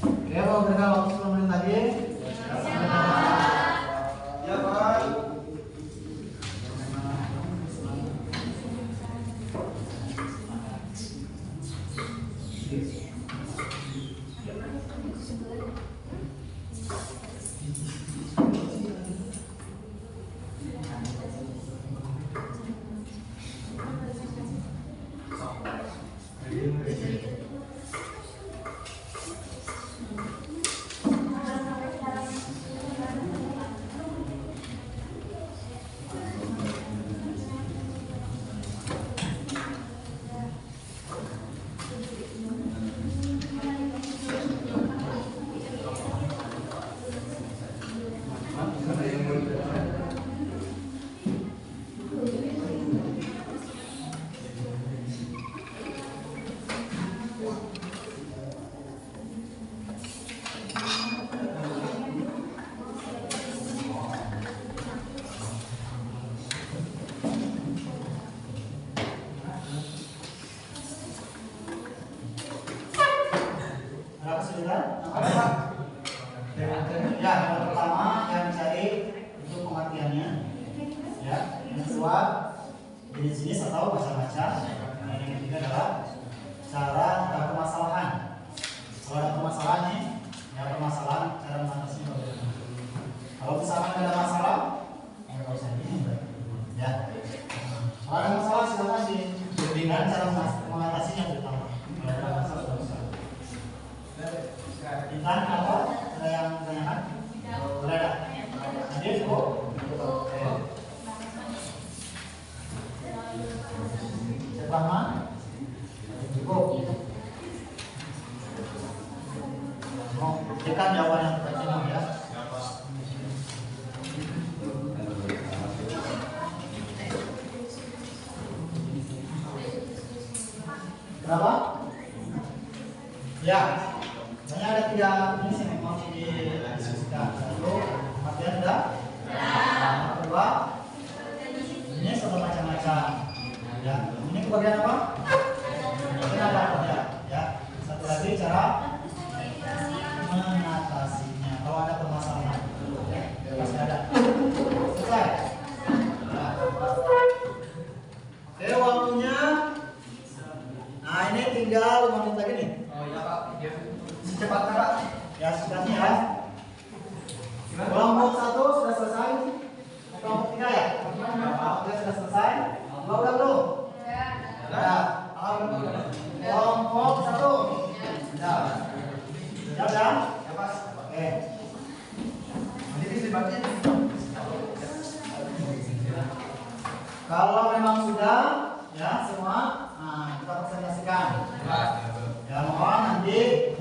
Oke, mau berikan waktu 10 menit lagi. Ya, Pak. Ada kesulitan? Ada, Pak. Ya, yang pertama yang cari untuk pengertiannya. Ya, yang kedua jenis-jenis atau baca-baca. Yang ketiga adalah cara atau permasalahan. Kalau ada permasalahan nih, ya permasalahan cara mengatasinya bagaimana. Kalau misalkan ada masalah, ya nggak usah ini, ya. Kalau ada masalah silakan diberikan cara mengatasinya terutama. Kalau ada masalah nggak usah. Intan apa? Ada yang tanyakan? Boleh ada? Hadir, Bu? Oke. Pertama, cukup. Mau berikan jawaban yang tertentu ya. Kenapa? Ya. Hanya ada 3 jenis yang memang didiskusikan. Satu, pengertian sudah. Yang kedua, jenis atau macam-macam. Ya, ini kebagian apa? Kenapa? Ya. Satu lagi cara mengatasinya. Kalau ada permasalahan, ya, pasti ada. Selesai. Ya. Oke, waktunya. Nah, ini tinggal 5 menit lagi nih. Oh iya, Pak. Cepat, Pak. Ya, singkatnya ya. Kelompok 1 sudah selesai. Kelompok 3 ya? Kelompok 3 sudah selesai. Udah belum? Ya. Kelompok 1. Ya. Siap ya? Ya, Pak. Oke. Nanti disebutnya. Kalau memang sudah ya semua, nah kita presentasikan. Ya, mohon nanti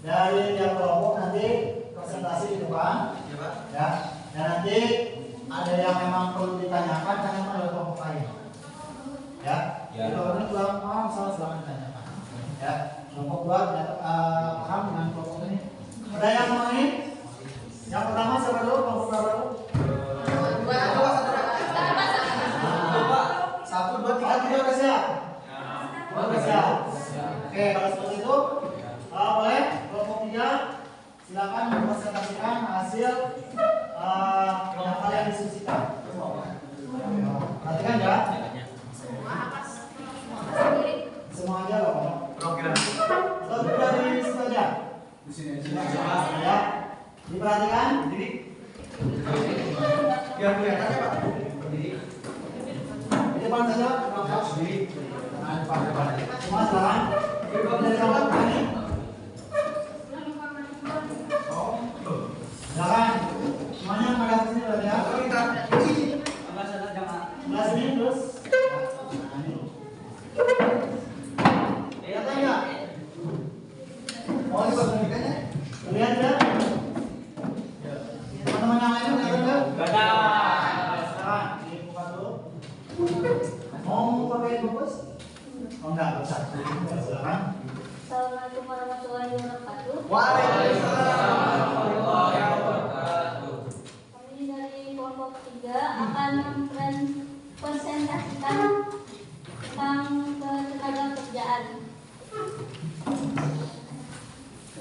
dari tiap kelompok nanti presentasi di depan, ya. Dan nanti ada yang memang perlu ditanyakan, tanyakan oleh kelompok lain, ya. Kalau ini kurang paham, silahkan ditanyakan, ya. Kelompok 2 paham dengan kelompok ini. Ada yang mau ini? Yang pertama siapa dulu? Kelompok berapa dulu? 1, 2, 3, 3 udah siap? Udah siap. Oke, kalau seperti itu boleh kelompok 3 silakan mempresentasikan hasil yang kalian diskusikan. Perhatikan ya. Semua aja loh. Program. Atau dari situ aja. Di sini Ya. Diperhatikan. Jadi biar kelihatannya Pak. Jadi Di depan saja. sendiri. Semua silakan. Dari kawan ini. Silakan. Semuanya pada sini berarti ya. Sebelah sini terus. Nah, ini. Lihat enggak? Mau dipersembahkannya? Lihat ya. Teman-teman yang lain lihat enggak? Silakan dibuka dulu. Mau pakai bungkus? Oh enggak, bisa. Silakan. Assalamualaikum warahmatullahi wabarakatuh. Waalaikumsalam warahmatullahi wabarakatuh. Kami dari kelompok 3 akan mempresentasikan tentang ketenaga kerjaan.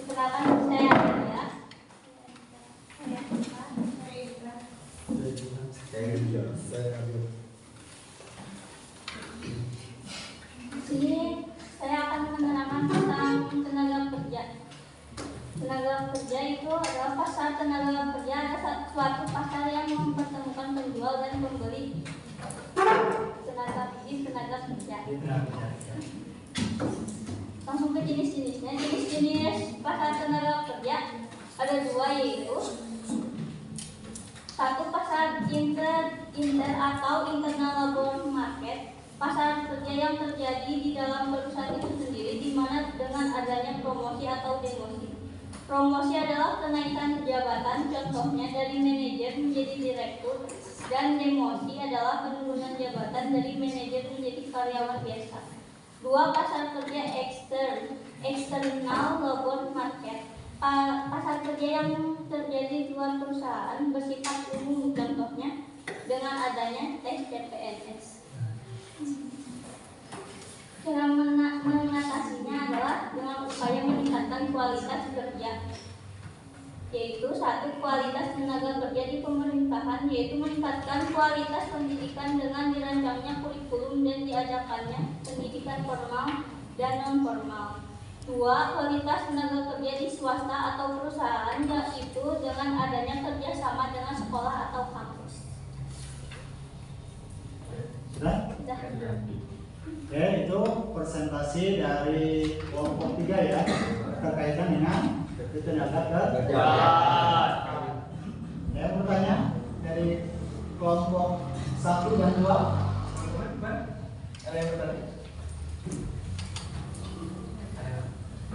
Silakan saya ya. Sini saya akan menerangkan tentang tenaga kerja. Tenaga kerja itu adalah pasar tenaga kerja, ada suatu pasar yang mempertemukan penjual dan pembeli tenaga kerja. Langsung ke jenis-jenisnya. Jenis-jenis pasar tenaga kerja ada 2, yaitu 1 pasar inter atau internal labor market. Pasar kerja yang terjadi di dalam perusahaan itu sendiri, di mana dengan adanya promosi atau demosi. Promosi adalah kenaikan jabatan, contohnya dari manajer menjadi direktur, dan demosi adalah penurunan jabatan dari manajer menjadi karyawan biasa. 2 pasar kerja external labor market. Pasar kerja yang terjadi di luar perusahaan bersifat umum, contohnya dengan adanya tes CPNS. Cara mengatasinya adalah dengan upaya meningkatkan kualitas kerja, yaitu 1. Kualitas tenaga kerja di pemerintahan, yaitu meningkatkan kualitas pendidikan dengan dirancangnya kurikulum dan diadakannya pendidikan formal dan non formal. 2. Kualitas tenaga kerja di swasta atau perusahaan, yaitu dengan adanya kerjasama dengan sekolah atau kampus. Sudah? Oke, itu presentasi dari kelompok 3 ya, berkaitan dengan tenaga kerja. Ya, bertanya dari kelompok 1 dan 2. Ada yang bertanya?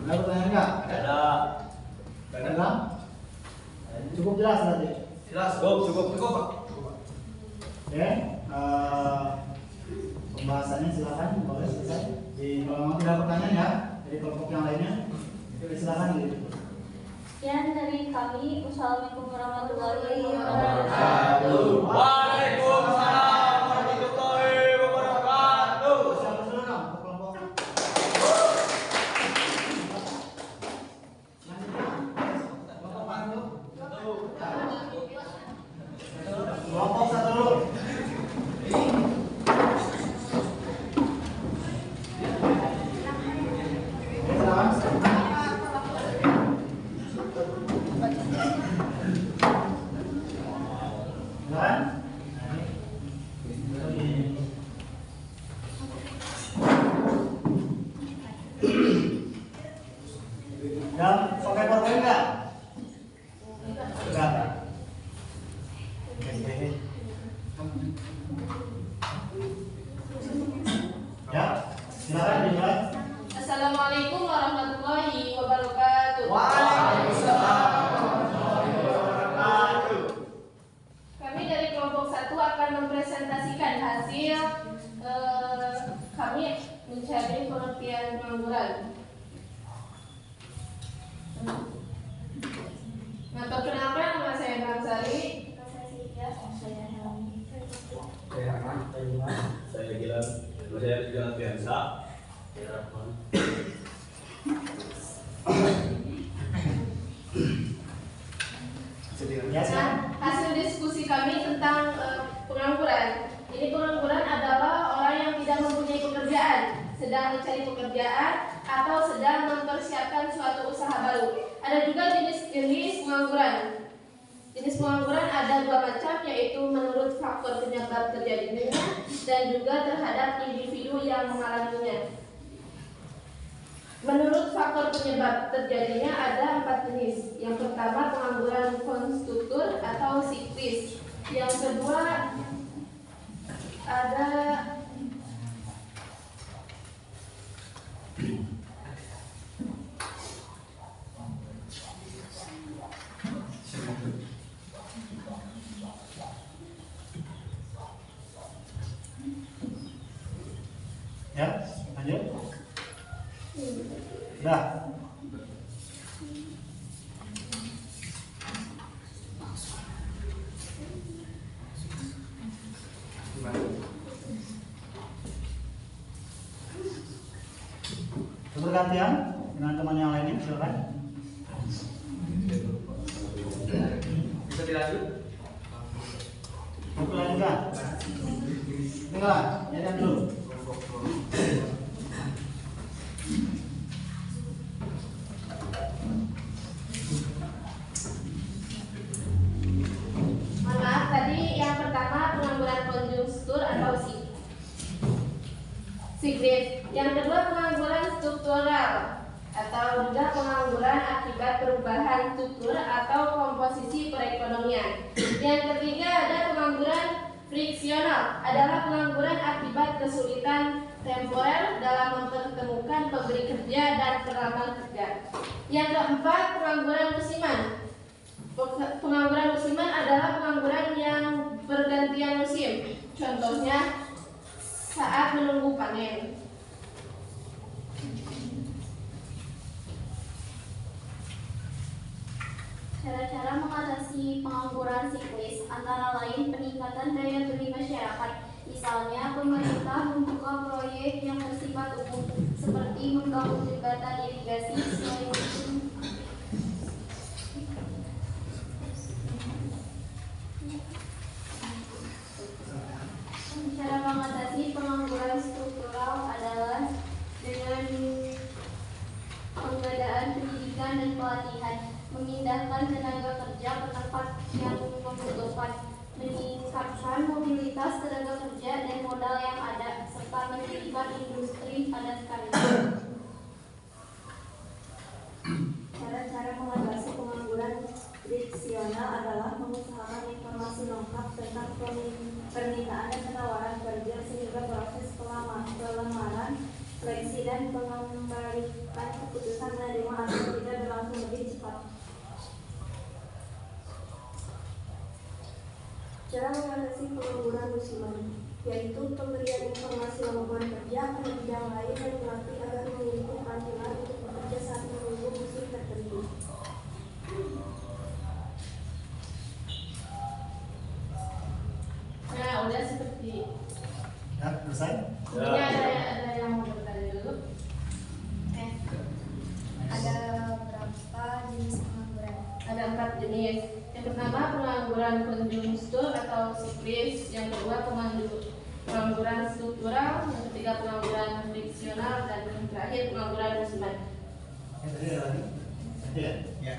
Ada pertanyaan enggak? Ada. Cukup jelas berarti. Jelas, cukup Pak. Oke, pembahasannya silakan boleh selesai. Kalau mau tidak pertanyaan ya dari kelompok yang lainnya, silakan gitu. Sekian dari kami. Wassalamualaikum warahmatullahi wabarakatuh. Waalaikumsalam warahmatullahi wabarakatuh. Siapa dulu dong untuk kelompok? Kelompok mana dulu? Kelompok 1 dulu. Dan pakai PowerPoint enggak? Enggak. Ya, silakan dimulai. Assalamualaikum warahmatullahi wabarakatuh. Waalaikumsalam warahmatullahi wabarakatuh. Kami dari kelompok 1 akan mempresentasikan hasil kami mencari pengertian pengangguran. Nah, perkenalkan nama saya Bangsari. Saya Gilang, saya Gilang biasa. Ya, silakan. hasil diskusi kami tentang pengangguran. Ini pengangguran adalah orang yang tidak mempunyai pekerjaan, sedang mencari pekerjaan, atau sedang mempersiapkan suatu usaha baru. Ada juga jenis-jenis pengangguran. Jenis pengangguran ada dua macam, yaitu menurut faktor penyebab terjadinya dan juga terhadap individu yang mengalaminya. Menurut faktor penyebab terjadinya ada 4 jenis. Yang pertama pengangguran konstruktur atau siklis. Yang kedua ada Ya, lanjut. Dah. Bergantian dengan teman yang lainnya, silakan. Bisa dilanjut? Mau lanjutkan? Dengar, jadian dulu. Maaf, tadi yang pertama pengangguran konjungtur atau siklis. Yang kedua pengangguran struktural atau juga pengangguran akibat perubahan struktur atau komposisi perekonomian. Yang ketiga ada pengangguran friksional, adalah pengangguran akibat kesulitan temporer dalam mempertemukan pemberi kerja dan pelamar kerja. Yang keempat pengangguran musiman. Pengangguran musiman adalah pengangguran yang bergantian musim. Contohnya saat menunggu panen. Cara-cara mengatasi pengangguran siklis antara lain peningkatan daya beli masyarakat. Misalnya, pemerintah membuka proyek yang bersifat umum seperti membangun jembatan irigasi. Cara mengatasi pengangguran struktural adalah dengan pengadaan pendidikan dan pelatihan, memindahkan tenaga kerja ke tempat yang membutuhkan, meningkatkan mobilitas tenaga kerja dan modal yang ada, serta mendirikan industri padat karya. Cara-cara mengatasi pengangguran friksional adalah mengusahakan informasi lengkap tentang permintaan dan penawaran kerja sehingga proses pelamaran, seleksi dan pengembalikan keputusan menerima atau tidak berlangsung lebih cepat. Cara mengatasi pengangguran musiman, yaitu pemberian informasi lowongan kerja pada bidang lain dan melatih agar memiliki panggilan untuk bekerja saat menunggu musim tertentu. Nah, udah seperti Ya, selesai. ini ada yang mau bertanya dulu. Ada berapa jenis pengangguran? Ada 4 jenis. Yang pertama pengangguran konjungtur atau siklis, yang kedua pengangguran struktural, yang ketiga pengangguran friksional, dan yang terakhir pengangguran musiman. Tadi ada lagi. Nanti ya. Ya.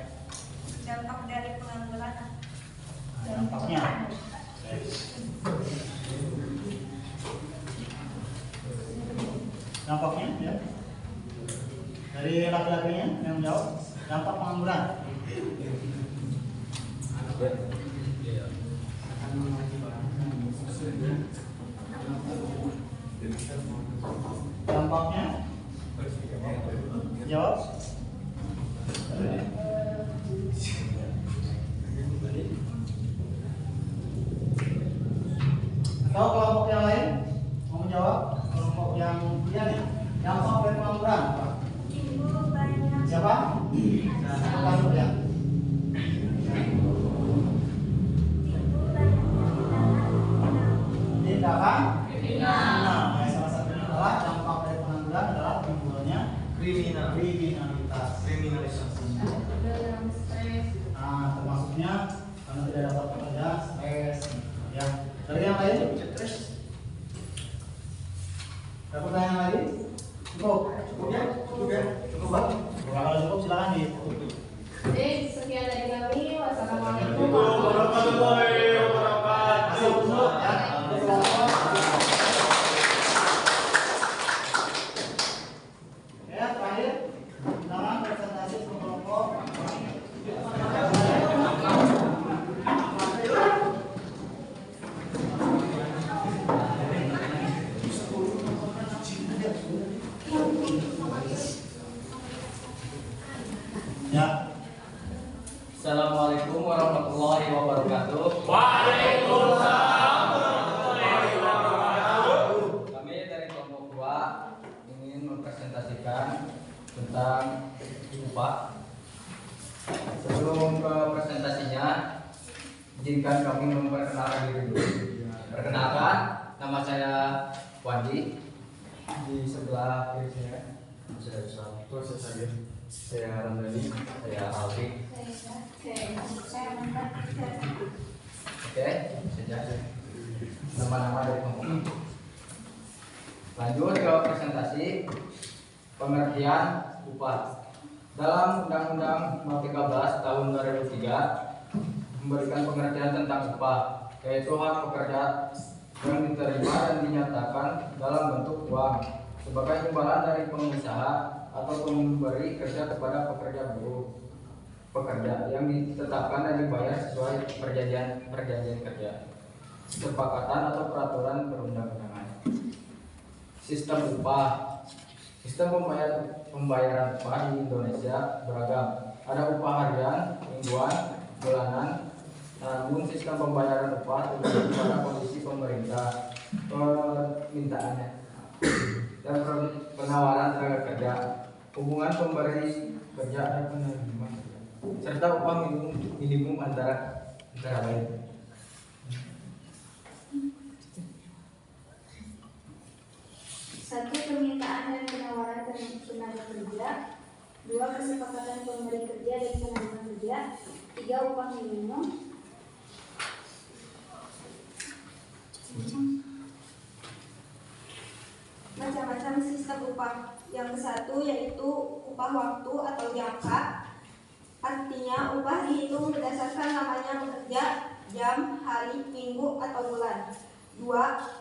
Dampak dari pengangguran. Dampaknya. Dampaknya ya. Dari laki-lakinya yang menjawab dampak pengangguran. Dampaknya jawab. Atau kelompok yang lain mau menjawab? Kelompok yang iya nih, dampak dari pengangguran apa? Siapa? Bukan dulu ya. Tindakan kriminal. Salah satunya adalah dampak dari pengangguran adalah timbulnya kriminalitas. Kriminalisasi. Nah, termasuknya Karena tidak dapat bekerja, stres. Ya, dari yang lain? Ada pertanyaan lagi? Cukup? Cukup ya? Cukup ya? Cukup Pak? Kalau cukup silakan ditutup. Baik, sekian dari kami. Wassalamualaikum warahmatullahi wabarakatuh. Masih tutup ya. Ya, terakhir dalam presentasi kelompok. Ya, Assalamualaikum warahmatullahi wabarakatuh. Waalaikumsalam warahmatullahi wabarakatuh. Kami dari kelompok 2 ingin mempresentasikan tentang upah. Sebelum ke presentasinya, izinkan kami memperkenalkan diri dulu. Perkenalkan, nama saya Wandi. Di sebelah kiri saya proses saja. Saya Ramdhani, saya Alfi. Oke, saja nama-nama dari kelompok. Lanjut ke presentasi pengertian upah. Dalam Undang-Undang Nomor 13 Tahun 2003 memberikan pengertian tentang upah, yaitu hak pekerja yang diterima dan dinyatakan dalam bentuk uang sebagai imbalan dari pengusaha atau pemberi kerja kepada pekerja buruh pekerja yang ditetapkan dan dibayar sesuai perjanjian kerja, kesepakatan atau peraturan perundang-undangan. Sistem upah. Sistem pembayaran upah di Indonesia beragam. Ada upah harian, mingguan, bulanan. Namun sistem pembayaran upah tergantung pada kondisi pemerintah, permintaannya, dan penawaran tenaga kerja, hubungan pemberi kerja dan penerima kerja, serta upah minimum antara lain. Satu, permintaan dan penawaran tenaga kerja. Dua, kesepakatan pemberi kerja dan penerima kerja. Tiga, upah minimum. Macam-macam sistem upah. Yang ke-1 yaitu upah waktu atau jangka. Artinya upah dihitung berdasarkan lamanya bekerja, jam, hari, minggu, atau bulan. 2.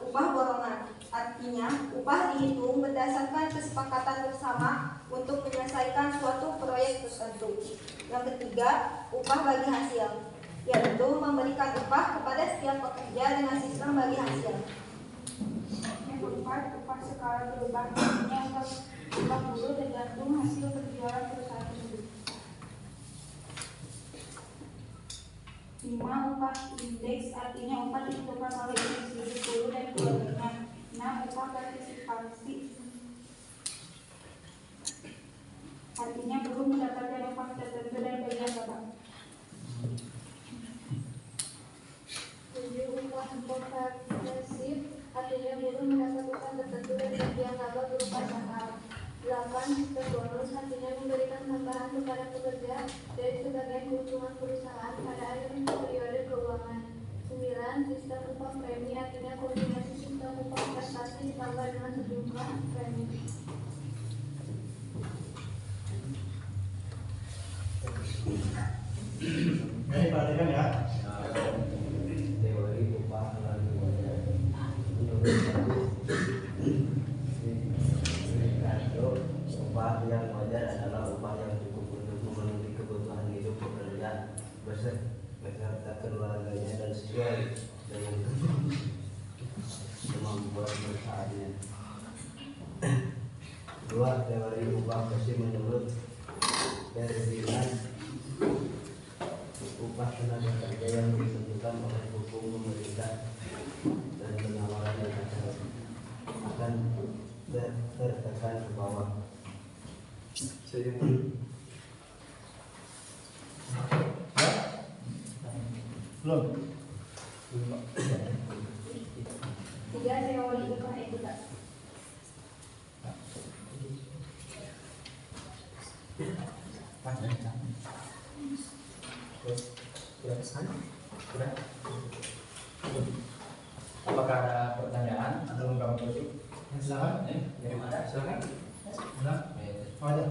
Upah borongan. Artinya upah dihitung berdasarkan kesepakatan bersama untuk menyelesaikan suatu proyek tertentu. Yang ketiga, upah bagi hasil, yaitu memberikan upah kepada setiap pekerja dengan sistem bagi hasil. Yang keempat, upah skala berubah, artinya upah buruh tergantung hasil penjualan perusahaan tersebut. 5. Upah indeks, artinya upah ditentukan oleh individu buruh dan kelompoknya. 6. Upah partisipasi, artinya buruh mendapatkan upah tertentu dan bagian tetap. 7. Upah progresif, artinya buruh mendapat upah tertentu dan bagian laba berupa saham. 8. Sistem bonus, artinya memberikan tambahan kepada pekerja dari sebagian keuntungan perusahaan pada akhir periode keuangan. 9. Sistem upah premi, artinya kombinasi sistem upah prestasi ditambah dengan sejumlah premi. Jadi perhatikan ya. Teori upah melalui wajar. Upah yang wajar adalah upah yang cukup untuk memenuhi kebutuhan hidup pekerja beserta keluarganya dan sesuai dengan kemampuan perusahaannya. 2. Teori upah bersih menurut Ferdinand, upah tenaga kerja yang ditentukan oleh hukum pemerintah dan penawaran yang akan tertekan ke bawah. Belum. 3. Teori upah etika. Terus, Apakah ada pertanyaan atau ungkapan tutup? Silakan. Silakan. Oh, ada.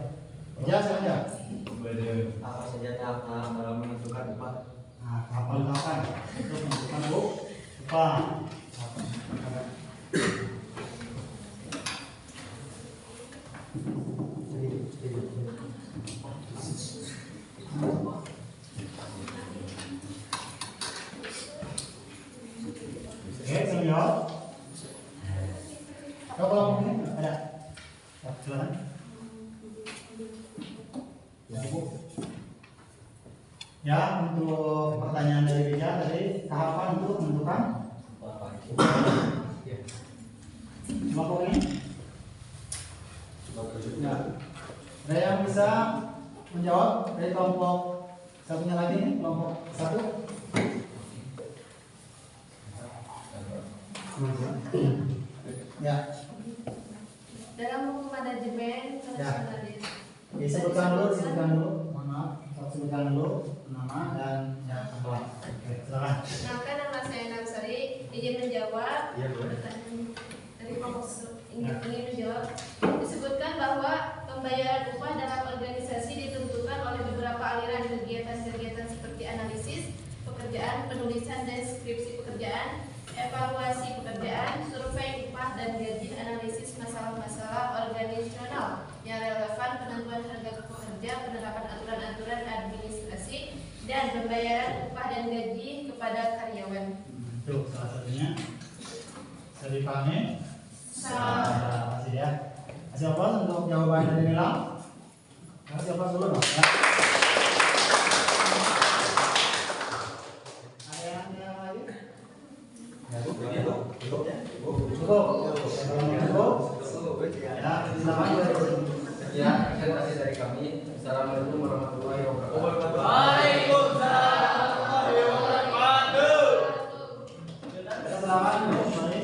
Ya, silakan. Apa saja tahap dalam menentukan upah? Nah, kapan untuk menentukan upah. Oke, silakan. Kalau mungkin ada. Silakan. Ya, untuk pertanyaan dari Rija tadi, tahapan untuk menentukan kelompok ini? Ya. Ada yang bisa menjawab dari kelompok satunya lagi nih, kelompok satu? Ya. Dalam buku manajemen profesionalis. Disebutkan dulu. Mohon maaf, sebutkan dulu nama dan ya tempat. Oke, silakan. Maka nama saya Nansari, izin menjawab. Iya, boleh. Pertanyaan dari kelompok ingin menjawab. Disebutkan bahwa pembayaran upah dalam organisasi ditentukan oleh beberapa aliran kegiatan-kegiatan seperti analisis pekerjaan, penulisan deskripsi pekerjaan, evaluasi pekerjaan, survei upah dan gaji, analisis masalah-masalah organisasional yang relevan, penentuan harga pekerja, penerapan aturan-aturan administrasi, dan pembayaran upah dan gaji kepada karyawan. Itu salah satunya. Bisa dipahami? Terima kasih ya. Kasih apa untuk jawaban dari Nilam? Kasih apa dulu dong ya. Ada yang lagi? Cukup. Ya, silakan. Ya, presentasi dari kami. Assalamualaikum warahmatullahi wabarakatuh. Waalaikumsalam warahmatullahi wabarakatuh. Silakan, mari.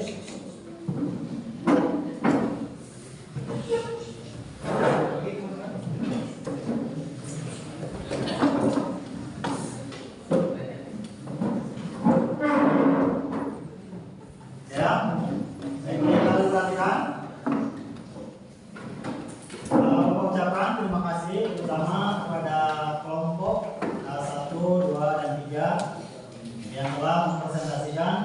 Ya, baik, kita perhatikan. Mengucapkan terima kasih terutama kepada kelompok 1, 2, dan 3 yang telah mempresentasikan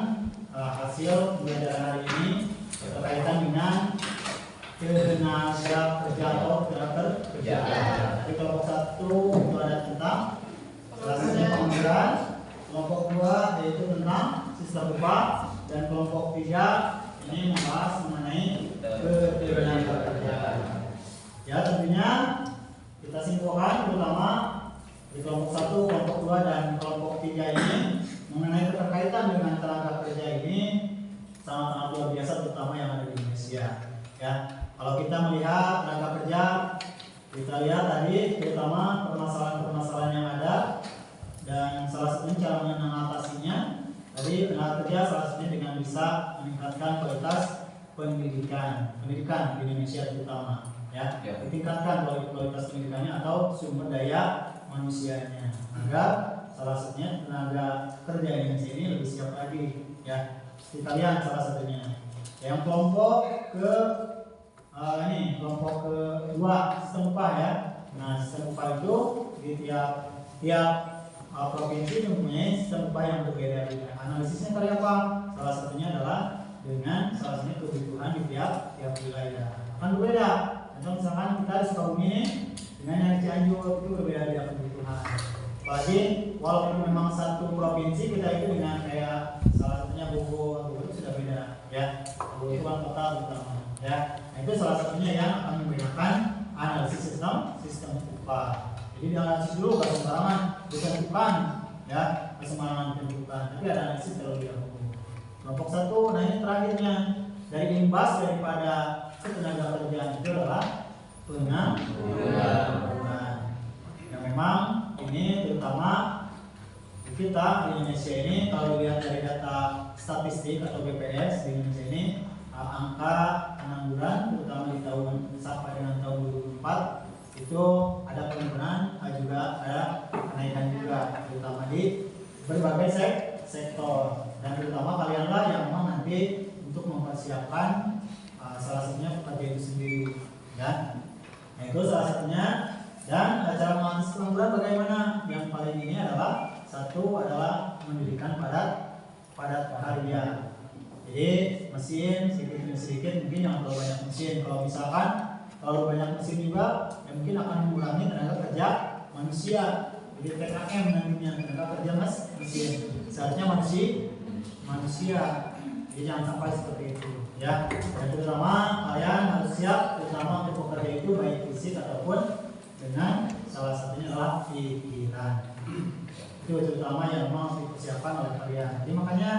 hasil pembelajaran hari ini berkaitan dengan tenaga kerja atau tenaga kerja. Di kelompok 1 itu ada tentang sistem pengangguran, kelompok 2 yaitu tentang sistem upah, dan kelompok 3 ini membahas mengenai ketenaga kerjaan. Ya, tentunya kita simpulkan terutama di kelompok 1, kelompok 2, dan kelompok 3 ini mengenai keterkaitan dengan tenaga kerja ini sangat luar biasa, terutama yang ada di Indonesia. Ya, kalau kita melihat tenaga kerja, kita lihat tadi terutama permasalahan-permasalahan yang ada, dan salah satunya cara mengatasinya. Tadi tenaga kerja salah satunya dengan bisa meningkatkan kualitas pendidikan di Indonesia terutama. Ya, ditingkatkan kualitas pendidikannya atau sumber daya manusianya agar salah satunya tenaga kerja Indonesia ini lebih siap lagi. Ya, kita lihat salah satunya. Yang kelompok kelompok kedua sistem upah ya. Nah, sistem upah itu di tiap provinsi mempunyai sistem upah yang berbeda-beda. Analisisnya dari apa? Salah satunya adalah dengan salah satunya kebutuhan di tiap wilayah akan berbeda. Contoh misalkan kita di Sukabumi ini dengan yang di Cianjur itu berbeda-beda kebutuhan. Apalagi walaupun memang satu provinsi, kita itu dengan kayak salah satunya Bogor itu sudah beda ya. Bogor itu kan kota terutama ya. Nah, itu salah satunya yang akan membedakan analisis sistem upah. Jadi dianalisis dulu baru sembarangan, bukan ya sembarangan tentukan, tapi ada analisis terlebih dahulu. Kelompok 1, nah ini terakhirnya dari imbas daripada ketenaga kerjaan itu adalah pengangguran. Yang memang ini terutama kita di Indonesia ini, kalau dilihat dari data statistik atau BPS di Indonesia ini, angka pengangguran terutama di tahun sampai dengan tahun 2004 itu ada penurunan, juga ada kenaikan juga terutama di berbagai sektor, dan terutama kalianlah yang memang nanti untuk mempersiapkan salah satunya pekerja itu sendiri, ya. Nah, itu salah satunya. Dan cara mengatasi pengangguran bagaimana? Yang paling ini adalah satu adalah mendirikan padat karya. Jadi mesin sedikit mungkin yang terlalu banyak mesin. Kalau misalkan terlalu banyak mesin juga, ya mungkin akan mengurangi tenaga kerja manusia. Jadi TKM namanya, tenaga kerja mesin. Seharusnya manusia. Jadi jangan sampai seperti itu, ya. Dan terutama kalian harus siap, terutama untuk pekerja itu baik fisik ataupun dengan salah satunya adalah pikiran. Itu terutama yang mau dipersiapkan oleh kalian. Jadi makanya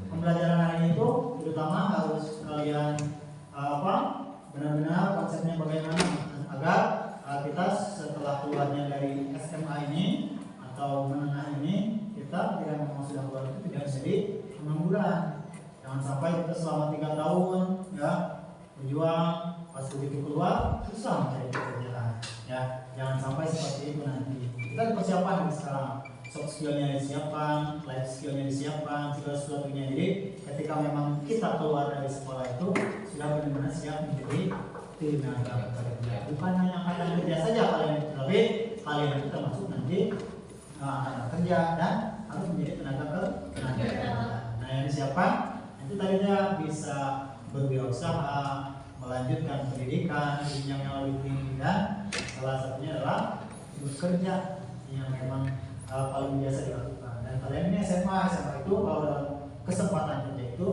pembelajaran hari ini itu terutama harus kalian benar-benar konsepnya bagaimana agar kita setelah keluarnya dari SMA ini atau menengah ini, kita tidak memang sudah keluar itu tidak menjadi pengangguran. Jangan sampai kita selama 3 tahun ya berjuang, pas begitu keluar susah mencari pekerjaan, ya. Jangan sampai seperti itu nanti. Kita dipersiapkan dari sekarang, soft skillnya disiapkan, life skillnya disiapkan, segala sesuatunya. Jadi ketika memang kita keluar dari sekolah itu sudah benar-benar siap menjadi tenaga kerja. Bukan hanya angkatan kerja saja kalian, tapi kalian itu termasuk nanti angkatan kerja dan harus menjadi tenaga kerja. Nah, yang disiapkan itu tadinya bisa berwirausaha, melanjutkan pendidikan jenjang yang lebih tinggi, dan salah satunya adalah bekerja yang memang paling biasa dilakukan. Dan kalian ini SMA itu kalau dalam kesempatan kerja itu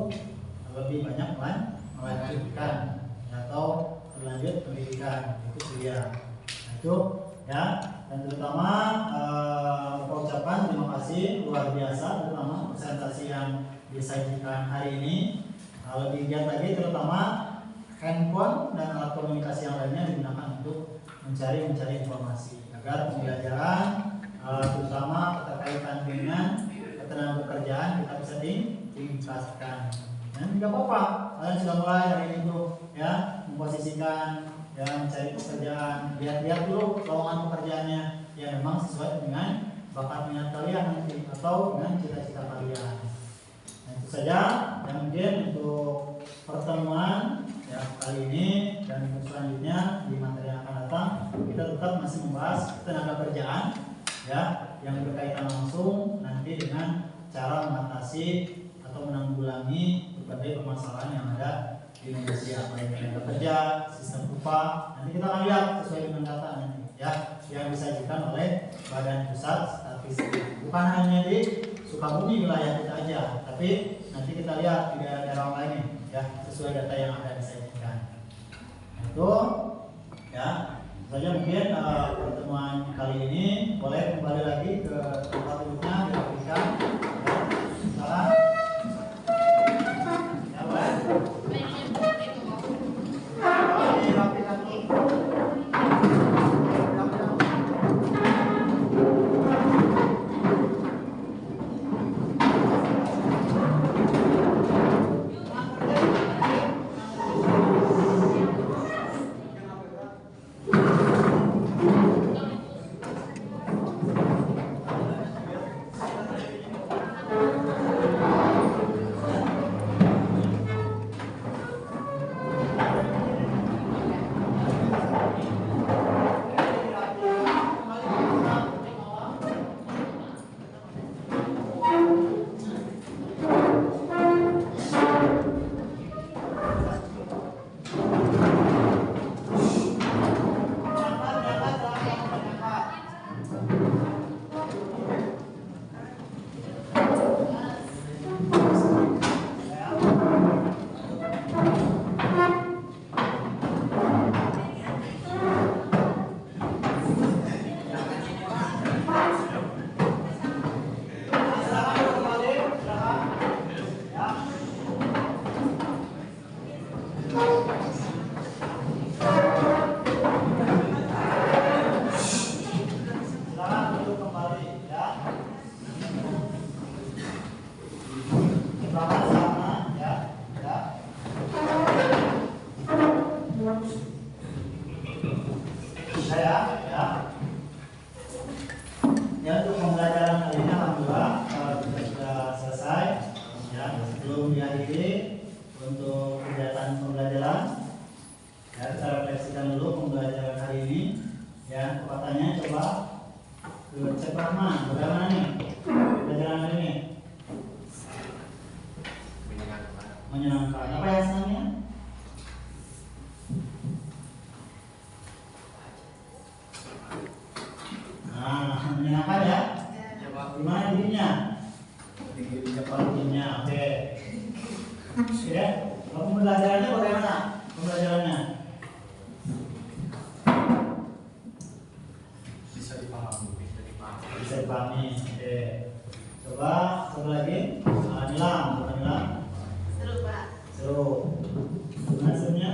lebih banyak melanjutkan atau berlanjut pendidikan, itu kuliah. Nah, itu ya. Dan terutama ucapan terima kasih luar biasa, terutama presentasi yang disajikan hari ini. Lebih giat lagi, terutama handphone dan alat komunikasi yang lainnya digunakan untuk mencari informasi agar pembelajaran terutama keterkaitan dengan ketenagakerjaan kita bisa ditingkatkan. Dan tidak apa-apa, kalian sudah mulai hari ini tuh ya memposisikan ya mencari pekerjaan, lihat dulu lowongan pekerjaannya yang memang sesuai dengan bakat minat kalian nanti atau dengan cita-cita kalian. Nah, itu saja yang mungkin untuk pertemuan ya kali ini, dan untuk selanjutnya di materi yang akan datang kita tetap masih membahas tenaga kerjaan ya yang berkaitan langsung nanti dengan cara mengatasi atau menanggulangi berbagai permasalahan yang ada di Indonesia, baik tenaga kerja, sistem upah. Nanti kita akan lihat sesuai dengan data nanti ya yang disajikan oleh Badan Pusat Statistik. Bukan hanya di Sukabumi wilayah kita aja, tapi nanti kita lihat di daerah-daerah lainnya ya sesuai data yang akan disajikan. Itu ya saja mungkin pertemuan kali ini. Boleh kembali lagi ke tempat duduknya, dirapikan ya. Salam ya, boleh dirapikan dulu. Pembagiannya, oke. Ya, kamu pembelajarannya bagaimana? Pembelajarannya Bisa dipahami. bisa dipahami. Oke. Coba satu lagi. Nilam, coba Nilam. Seru Pak. Seru. Gimana serunya?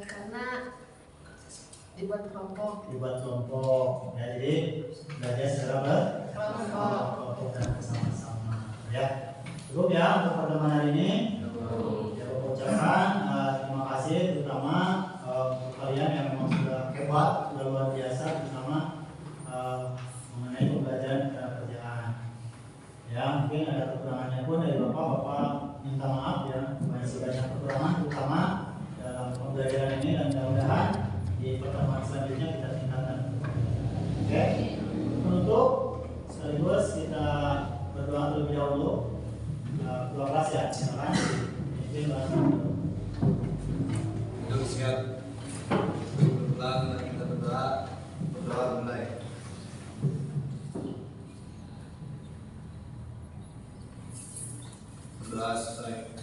Karena dibuat kelompok. Dibuat kelompok. Ya, jadi belajar secara berkelompok dan bersama-sama. Ya. Cukup ya untuk pertemuan hari ini. Ya, aku ucapkan terima kasih terutama untuk kalian yang memang sudah hebat, sudah luar biasa, terutama mengenai pembelajaran kerjaan. Ya, mungkin ada kekurangannya pun dari bapak minta maaf ya, masih banyak kekurangan terutama dalam pembelajaran ini dan mudah-mudahan di pertemuan selanjutnya kita tingkatkan. Oke, penutup sekaligus kita berdoa terlebih dahulu. Keluar kelas ya, silakan. Izin Duduk siap. Pulang kita berdoa. Berdoa mulai. Berdoa selesai.